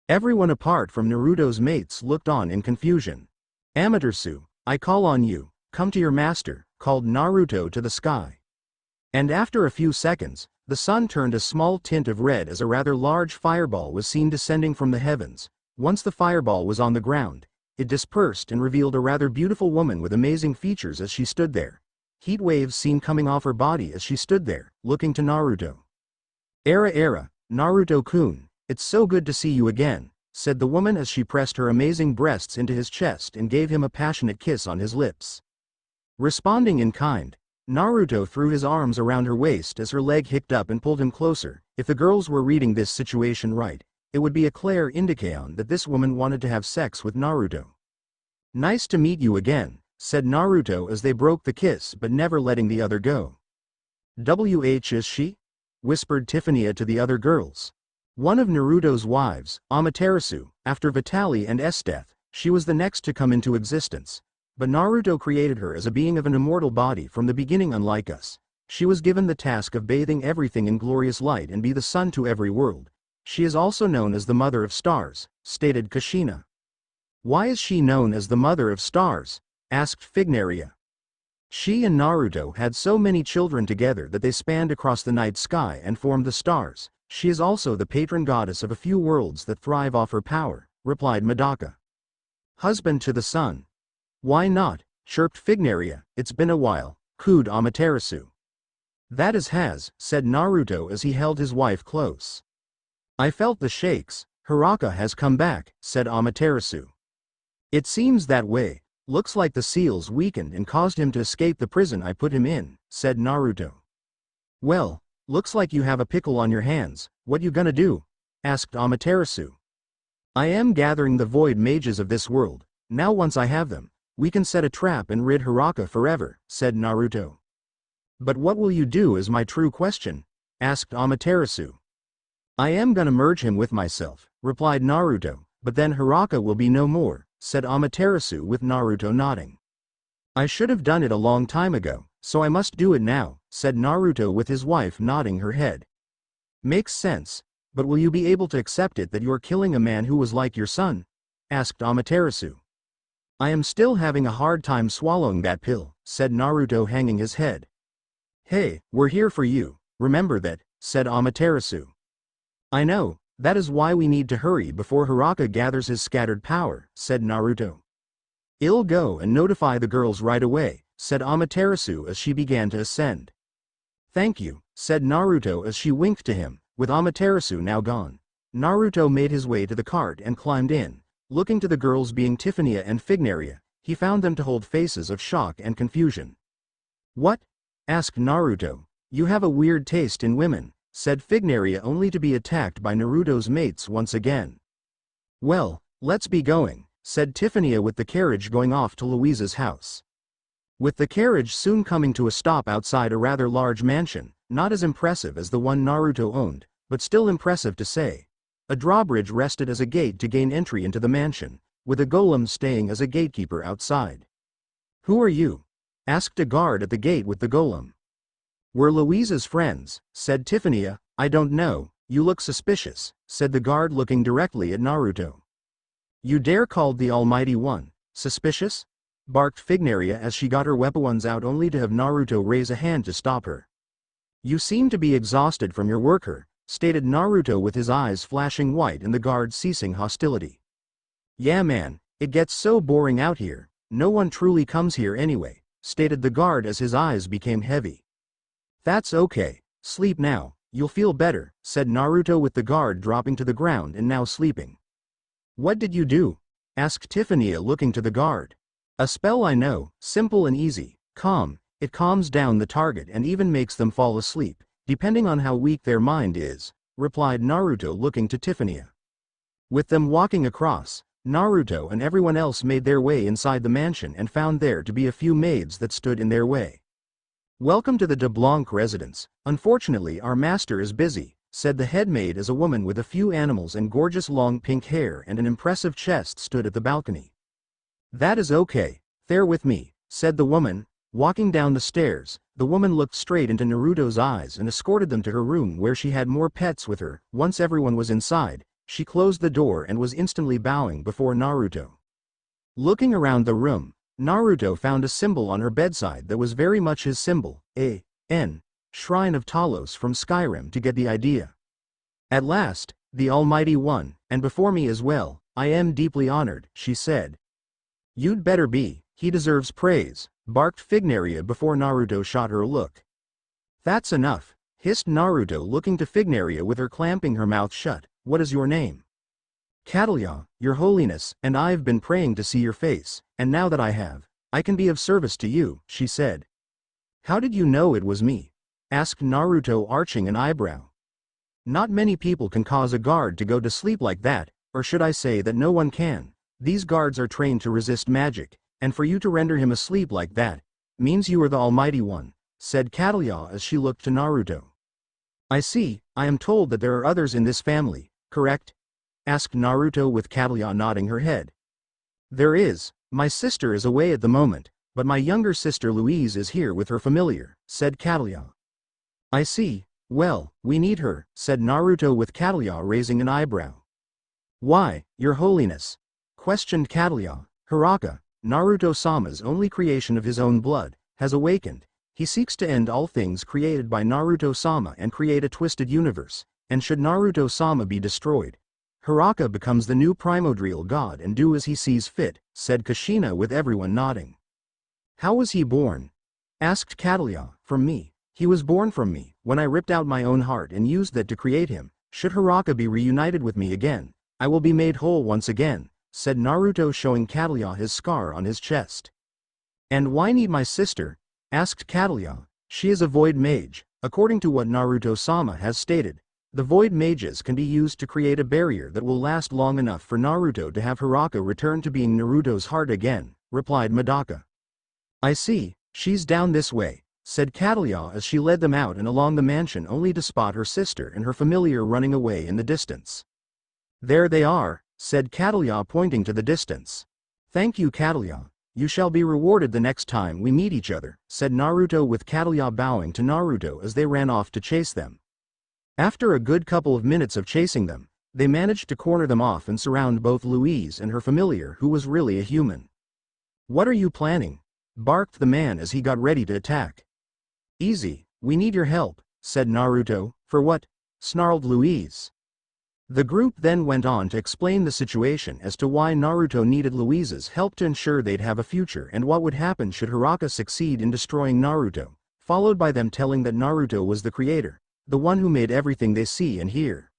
Everyone apart from Naruto's mates looked on in confusion. Amaterasu, I call on you, come to your master, called Naruto to the sky. And after a few seconds, the sun turned a small tint of red as a rather large fireball was seen descending from the heavens. Once the fireball was on the ground, it dispersed and revealed a rather beautiful woman with amazing features as she stood there. Heat waves seen coming off her body as she stood there, looking to Naruto. Era, Naruto-kun, it's so good to see you again, said the woman as she pressed her amazing breasts into his chest and gave him a passionate kiss on his lips. Responding in kind, Naruto threw his arms around her waist as her leg hicked up and pulled him closer. If the girls were reading this situation right, it would be a clear indication that this woman wanted to have sex with Naruto. Nice to meet you again, said Naruto as they broke the kiss but never letting the other go. "Wh is she?" whispered Tiffany to the other girls. One of Naruto's wives, Amaterasu, after Vitaly and S death, she was the next to come into existence. But Naruto created her as a being of an immortal body from the beginning. Unlike us, she was given the task of bathing everything in glorious light and be the sun to every world. She is also known as the Mother of Stars, stated Kushina. Why is she known as the Mother of Stars? Asked Fignaria. She and Naruto had so many children together that they spanned across the night sky and formed the stars. She is also the patron goddess of a few worlds that thrive off her power, replied Madaka. Husband to the sun. Why not? Chirped Fignaria. It's been a while, cooed Amaterasu. That has, said Naruto as he held his wife close. I felt the shakes. Hiraka has come back, said Amaterasu. It seems that way. Looks like the seals weakened and caused him to escape the prison I put him in, said Naruto. Well, looks like you have a pickle on your hands. What you gonna do? Asked Amaterasu. I am gathering the void mages of this world. Now once I have them, we can set a trap and rid Hiraka forever, said Naruto. But what will you do is my true question, asked Amaterasu. I am gonna merge him with myself, replied Naruto, but then Hiraka will be no more, said Amaterasu with Naruto nodding. I should have done it a long time ago, so I must do it now, said Naruto with his wife nodding her head. Makes sense, but will you be able to accept it that you are killing a man who was like your son? Asked Amaterasu. I am still having a hard time swallowing that pill, said Naruto hanging his head. Hey, we're here for you, remember that, said Amaterasu. I know, that is why we need to hurry before Hiraka gathers his scattered power, said Naruto. I'll go and notify the girls right away, said Amaterasu as she began to ascend. Thank you, said Naruto as she winked to him. With Amaterasu now gone, Naruto made his way to the cart and climbed in. Looking to the girls being Tiffany and Fignaria, he found them to hold faces of shock and confusion. What? Asked Naruto. You have a weird taste in women, said Fignaria only to be attacked by Naruto's mates once again. Well, let's be going, said Tiffany with the carriage going off to Louisa's house. With the carriage soon coming to a stop outside a rather large mansion, not as impressive as the one Naruto owned, but still impressive to say. A drawbridge rested as a gate to gain entry into the mansion, with a golem staying as a gatekeeper outside. Who are you? Asked a guard at the gate with the golem. We're Louisa's friends, said Tiffany. I don't know, you look suspicious, said the guard looking directly at Naruto. You dare call the Almighty One suspicious? Barked Fignaria as she got her weapons out only to have Naruto raise a hand to stop her. You seem to be exhausted from your work, stated Naruto with his eyes flashing white and the guard ceasing hostility. Yeah man, it gets so boring out here, no one truly comes here anyway, stated the guard as his eyes became heavy. That's okay, sleep now, you'll feel better, said Naruto with the guard dropping to the ground and now sleeping. What did you do? Asked Tiffany looking to the guard. A spell I know, simple and easy, calm, it calms down the target and even makes them fall asleep, depending on how weak their mind is, replied Naruto looking to Tiffany. With them walking across, Naruto and everyone else made their way inside the mansion and found there to be a few maids that stood in their way. Welcome to the de Blanc residence. Unfortunately our master is busy, said the head maid as a woman with a few animals and gorgeous long pink hair and an impressive chest stood at the balcony. That is okay, there with me, said the woman. Walking down the stairs, the woman looked straight into Naruto's eyes and escorted them to her room where she had more pets with her. Once everyone was inside, she closed the door and was instantly bowing before Naruto. Looking around the room, Naruto found a symbol on her bedside that was very much his symbol, a N, Shrine of Talos from Skyrim to get the idea. At last, the Almighty One, and before me as well, I am deeply honored, she said. You'd better be, he deserves praise, barked Fignaria before Naruto shot her a look. That's enough, hissed Naruto looking to Fignaria with her clamping her mouth shut. What is your name? Catalia, your holiness, and I've been praying to see your face, and now that I have, I can be of service to you, she said. How did you know it was me? Asked Naruto arching an eyebrow. Not many people can cause a guard to go to sleep like that, or should I say that no one can. These guards are trained to resist magic, and for you to render him asleep like that, means you are the Almighty One, said Catalia as she looked to Naruto. I see, I am told that there are others in this family, correct? Asked Naruto with Catalia nodding her head. There is, my sister is away at the moment, but my younger sister Louise is here with her familiar, said Catalia. I see, well, we need her, said Naruto with Catalia raising an eyebrow. Why, your holiness? Questioned Catalia. Hiraka, Naruto-sama's only creation of his own blood, has awakened. He seeks to end all things created by Naruto-sama and create a twisted universe, and should Naruto-sama be destroyed, Hiraka becomes the new primordial god and do as he sees fit, said Kushina with everyone nodding. How was he born? Asked Catalia. From me. He was born from me, when I ripped out my own heart and used that to create him. Should Hiraka be reunited with me again, I will be made whole once again, said Naruto showing Catalia his scar on his chest. And why need my sister? Asked Catalia. She is a void mage, according to what Naruto-sama has stated. The void mages can be used to create a barrier that will last long enough for Naruto to have Hiraka return to being Naruto's heart again, replied Madaka. I see, she's down this way, said Catalia as she led them out and along the mansion only to spot her sister and her familiar running away in the distance. There they are, said Catalia pointing to the distance. Thank you Catalia, you shall be rewarded the next time we meet each other, said Naruto with Catalia bowing to Naruto as they ran off to chase them. After a good couple of minutes of chasing them, they managed to corner them off and surround both Louise and her familiar who was really a human. What are you planning? Barked the man as he got ready to attack. Easy, we need your help, said Naruto. For what? Snarled Louise. The group then went on to explain the situation as to why Naruto needed Louise's help to ensure they'd have a future and what would happen should Hiraka succeed in destroying Naruto, followed by them telling that Naruto was the creator, the one who made everything they see and hear.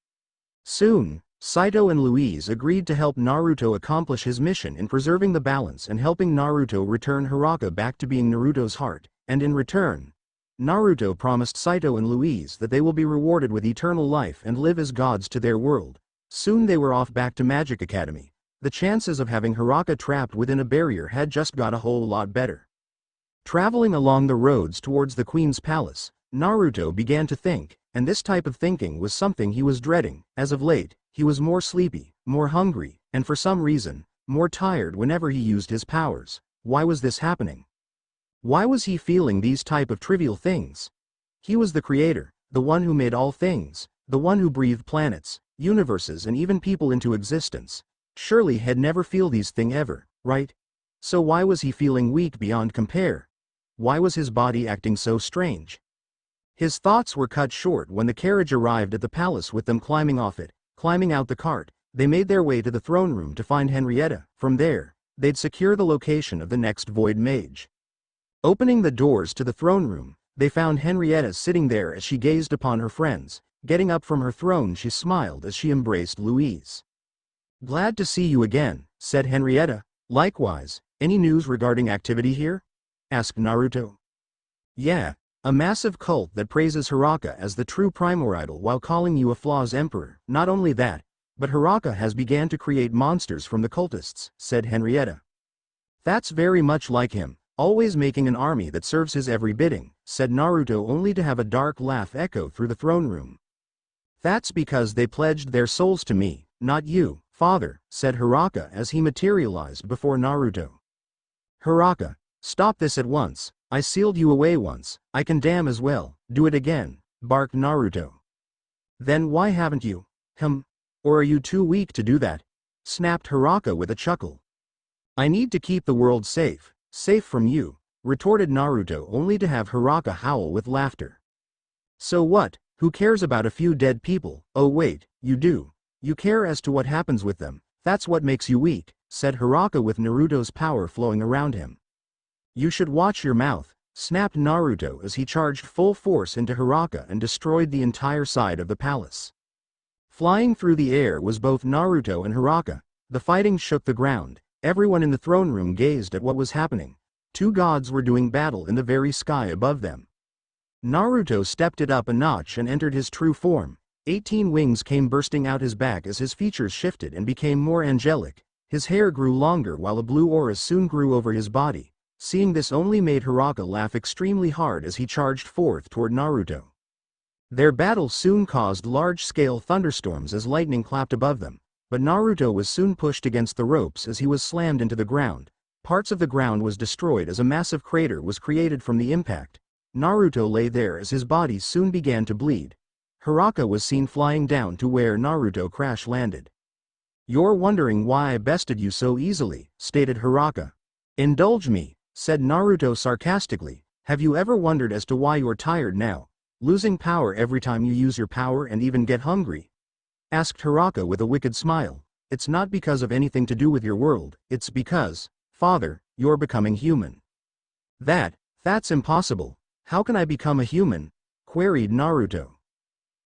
Soon, Saito and Louise agreed to help Naruto accomplish his mission in preserving the balance and helping Naruto return Hiraka back to being Naruto's heart, and in return, Naruto promised Saito and Louise that they will be rewarded with eternal life and live as gods to their world. Soon they were off back to Magic Academy. The chances of having Hiraka trapped within a barrier had just got a whole lot better. Traveling along the roads towards the Queen's palace, Naruto began to think, and this type of thinking was something he was dreading. As of late, he was more sleepy, more hungry, and for some reason, more tired whenever he used his powers. Why was this happening? Why was he feeling these type of trivial things? He was the creator, the one who made all things, the one who breathed planets, universes and even people into existence. Surely he'd never feel these things ever, right? So why was he feeling weak beyond compare? Why was his body acting so strange? His thoughts were cut short when the carriage arrived at the palace with them climbing off it. Climbing out the cart, they made their way to the throne room to find Henrietta. From there, they'd secure the location of the next void mage. Opening the doors to the throne room, they found Henrietta sitting there as she gazed upon her friends. Getting up from her throne she smiled as she embraced Louise. Glad to see you again, said Henrietta. Likewise, any news regarding activity here? Asked Naruto. Yeah, a massive cult that praises Hiraka as the true primordial while calling you a flaw's emperor. Not only that, but Hiraka has began to create monsters from the cultists, said Henrietta. That's very much like him. Always making an army that serves his every bidding, said Naruto only to have a dark laugh echo through the throne room. That's because they pledged their souls to me, not you, father, said Hiraka as he materialized before Naruto. Hiraka, stop this at once, I sealed you away once, I can damn as well, do it again, barked Naruto. Then why haven't you? Or are you too weak to do that? Snapped Hiraka with a chuckle. I need to keep the world safe, safe from you, retorted Naruto only to have Hiraka howl with laughter. So what, who cares about a few dead people? Oh wait, you do. You care as to what happens with them, that's what makes you weak, said Hiraka with Naruto's power flowing around him. You should watch your mouth, snapped Naruto as he charged full force into Hiraka and destroyed the entire side of the palace. Flying through the air was both Naruto and Hiraka. The fighting shook the ground, everyone in the throne room gazed at what was happening. Two gods were doing battle in the very sky above them. Naruto stepped it up a notch and entered his true form. 18 wings came bursting out his back as his features shifted and became more angelic. His hair grew longer while a blue aura soon grew over his body. Seeing this only made Hiraka laugh extremely hard as he charged forth toward Naruto. Their battle soon caused large-scale thunderstorms as lightning clapped above them, but Naruto was soon pushed against the ropes as he was slammed into the ground. Parts of the ground was destroyed as a massive crater was created from the impact. Naruto lay there as his body soon began to bleed. Hiraka was seen flying down to where Naruto crash-landed. You're wondering why I bested you so easily, stated Hiraka. Indulge me, said Naruto sarcastically. Have you ever wondered as to why you're tired now, losing power every time you use your power and even get hungry? Asked Hiraka with a wicked smile. It's not because of anything to do with your world, it's because, father, you're becoming human. That's impossible. How can I become a human? Queried Naruto.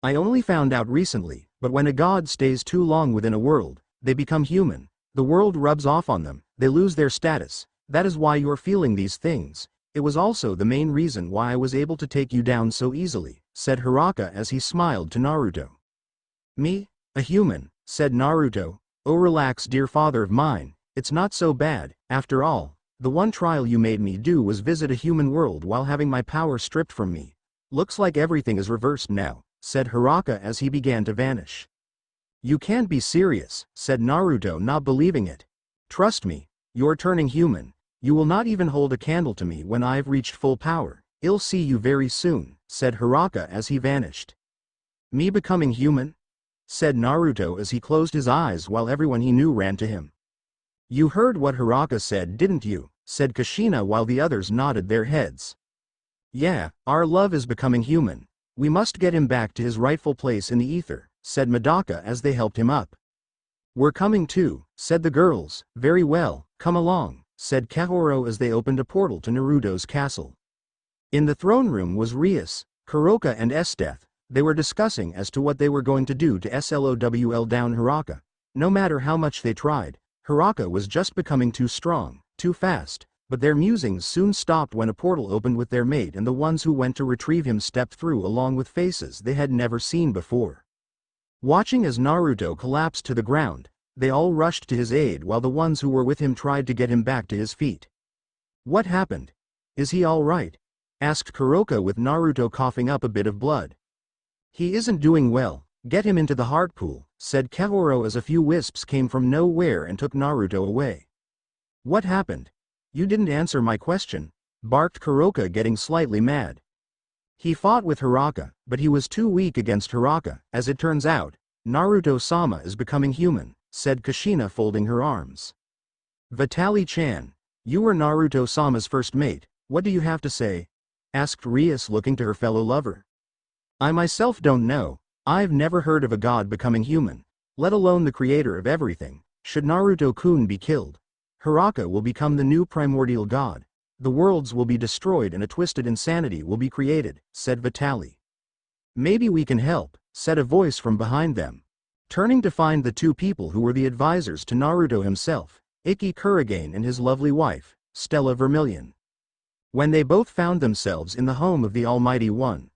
I only found out recently, but when a god stays too long within a world, they become human. The world rubs off on them, they lose their status. That is why you're feeling these things. It was also the main reason why I was able to take you down so easily, said Hiraka as he smiled to Naruto. Me? A human, said Naruto. Oh relax dear father of mine, it's not so bad. After all, the one trial you made me do was visit a human world while having my power stripped from me. Looks like everything is reversed now, said Hiraka as he began to vanish. You can't be serious, said Naruto not believing it. Trust me, you're turning human. You will not even hold a candle to me when I've reached full power. I'll see you very soon, said Hiraka as he vanished. Me becoming human? Said Naruto as he closed his eyes while everyone he knew ran to him. You heard what Hiraka said, didn't you? Said Kushina while the others nodded their heads. Yeah, our love is becoming human. We must get him back to his rightful place in the ether, said Madaka as they helped him up. We're coming too, said the girls. Very well, come along, said Kahoro as they opened a portal to Naruto's castle. In the throne room was Rias, Kuroka and Esdeath. They were discussing as to what they were going to do to slowl down Hiraka. No matter how much they tried, Hiraka was just becoming too strong, too fast, but their musings soon stopped when a portal opened with their mate and the ones who went to retrieve him stepped through along with faces they had never seen before. Watching as Naruto collapsed to the ground, they all rushed to his aid while the ones who were with him tried to get him back to his feet. What happened? Is he all right? Asked Kuroka with Naruto coughing up a bit of blood. He isn't doing well, get him into the heart pool, said Kahoro as a few wisps came from nowhere and took Naruto away. What happened? You didn't answer my question, barked Kuroka getting slightly mad. He fought with Hiraka, but he was too weak against Hiraka. As it turns out, Naruto-sama is becoming human, said Kushina folding her arms. Vitali-chan, you were Naruto-sama's first mate, what do you have to say? Asked Rias looking to her fellow lover. I myself don't know, I've never heard of a god becoming human, let alone the creator of everything. Should Naruto-kun be killed, Hiraka will become the new primordial god. The worlds will be destroyed and a twisted insanity will be created, said Vitali. Maybe we can help, said a voice from behind them. Turning to find the two people who were the advisors to Naruto himself, Ikki Kurigane and his lovely wife, Stella Vermilion. When they both found themselves in the home of the Almighty One,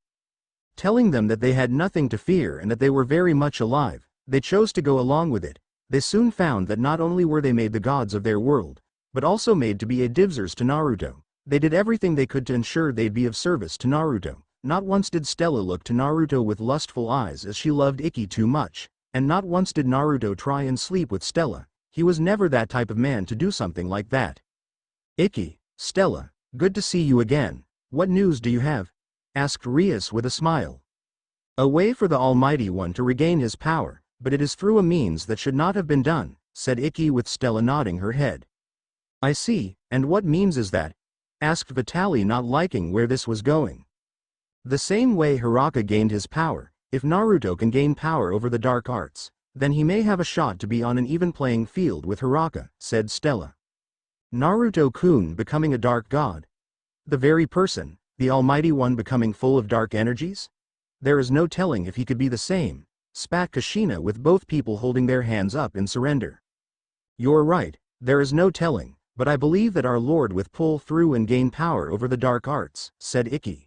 telling them that they had nothing to fear and that they were very much alive, they chose to go along with it. They soon found that not only were they made the gods of their world, but also made to be advisors to Naruto. They did everything they could to ensure they'd be of service to Naruto. Not once did Stella look to Naruto with lustful eyes as she loved Ikki too much, and not once did Naruto try and sleep with Stella. He was never that type of man to do something like that. Ikki, Stella, good to see you again. What news do you have? Asked Rias with a smile. A way for the Almighty One to regain his power, but it is through a means that should not have been done, said Ikki with Stella nodding her head. I see, and what means is that? Asked Vitaly, not liking where this was going. The same way Hiraka gained his power. If Naruto can gain power over the dark arts, then he may have a shot to be on an even playing field with Hiraka, said Stella. Naruto-kun becoming a dark god? The very person, the Almighty One becoming full of dark energies? There is no telling if he could be the same, spat Kushina with both people holding their hands up in surrender. You're right, there is no telling, but I believe that our Lord will pull through and gain power over the dark arts, said Ikki.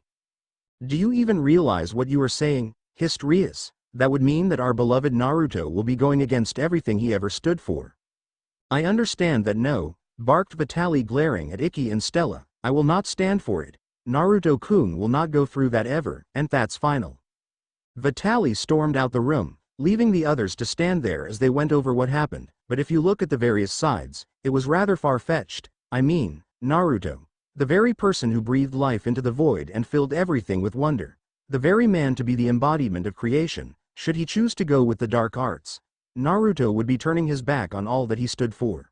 Do you even realize what you are saying? Hissed Rias. That would mean that our beloved Naruto will be going against everything he ever stood for. I understand that. No, barked Vitaly, glaring at Ikki and Stella. I will not stand for it. Naruto-kun will not go through that ever, and that's final. Vitaly stormed out the room, leaving the others to stand there as they went over what happened. But if you look at the various sides, it was rather far-fetched. I mean, Naruto, the very person who breathed life into the void and filled everything with wonder, the very man to be the embodiment of creation, should he choose to go with the dark arts, Naruto would be turning his back on all that he stood for.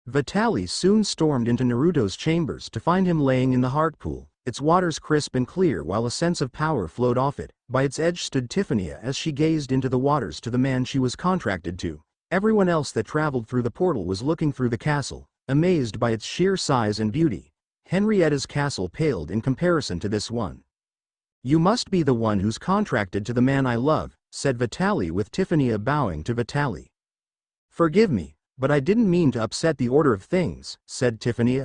Vitaly soon stormed into Naruto's chambers to find him laying in the heart pool, its waters crisp and clear while a sense of power flowed off it. By its edge stood Tiffany as she gazed into the waters to the man she was contracted to. Everyone else that traveled through the portal was looking through the castle, amazed by its sheer size and beauty. Henrietta's castle paled in comparison to this one. You must be the one who's contracted to the man I love, said Vitaly with Tiffany bowing to Vitaly. Forgive me, but I didn't mean to upset the order of things, said Tiffany.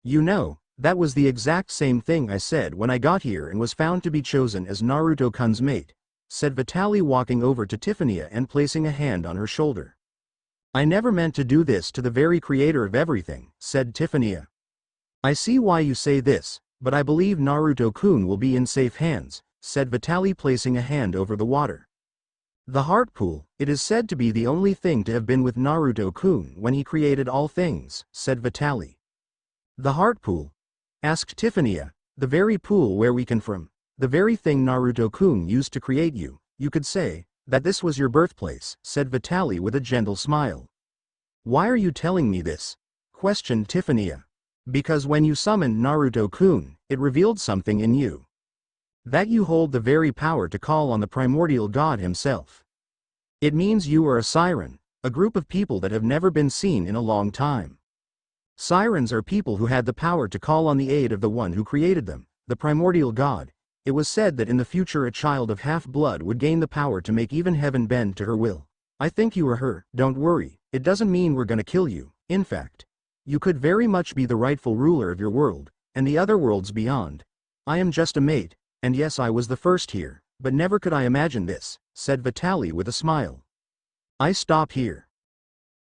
You know, that was the exact same thing I said when I got here and was found to be chosen as Naruto-kun's mate, said Vitaly, walking over to Tiffany and placing a hand on her shoulder. I never meant to do this to the very creator of everything, said Tiffany. I see why you say this, but I believe Naruto-kun will be in safe hands, said Vitaly, placing a hand over the water. The heart pool, it is said to be the only thing to have been with Naruto-kun when he created all things, said Vitaly. The heart pool? Asked Tiffany. The very pool where we come from, the very thing Naruto-kun used to create you. You could say that this was your birthplace, said Vitaly with a gentle smile. Why are you telling me this? Questioned Tiffany. Because when you summoned Naruto-kun, it revealed something in you. That you hold the very power to call on the primordial god himself. It means you are a siren, a group of people that have never been seen in a long time. Sirens are people who had the power to call on the aid of the one who created them, the primordial god. It was said that in the future a child of half-blood would gain the power to make even heaven bend to her will. I think you are her. Don't worry, it doesn't mean we're gonna kill you. In fact, you could very much be the rightful ruler of your world, and the other worlds beyond. I am just a mate, and yes, I was the first here, but never could I imagine this, said Vitaly with a smile. I stop here.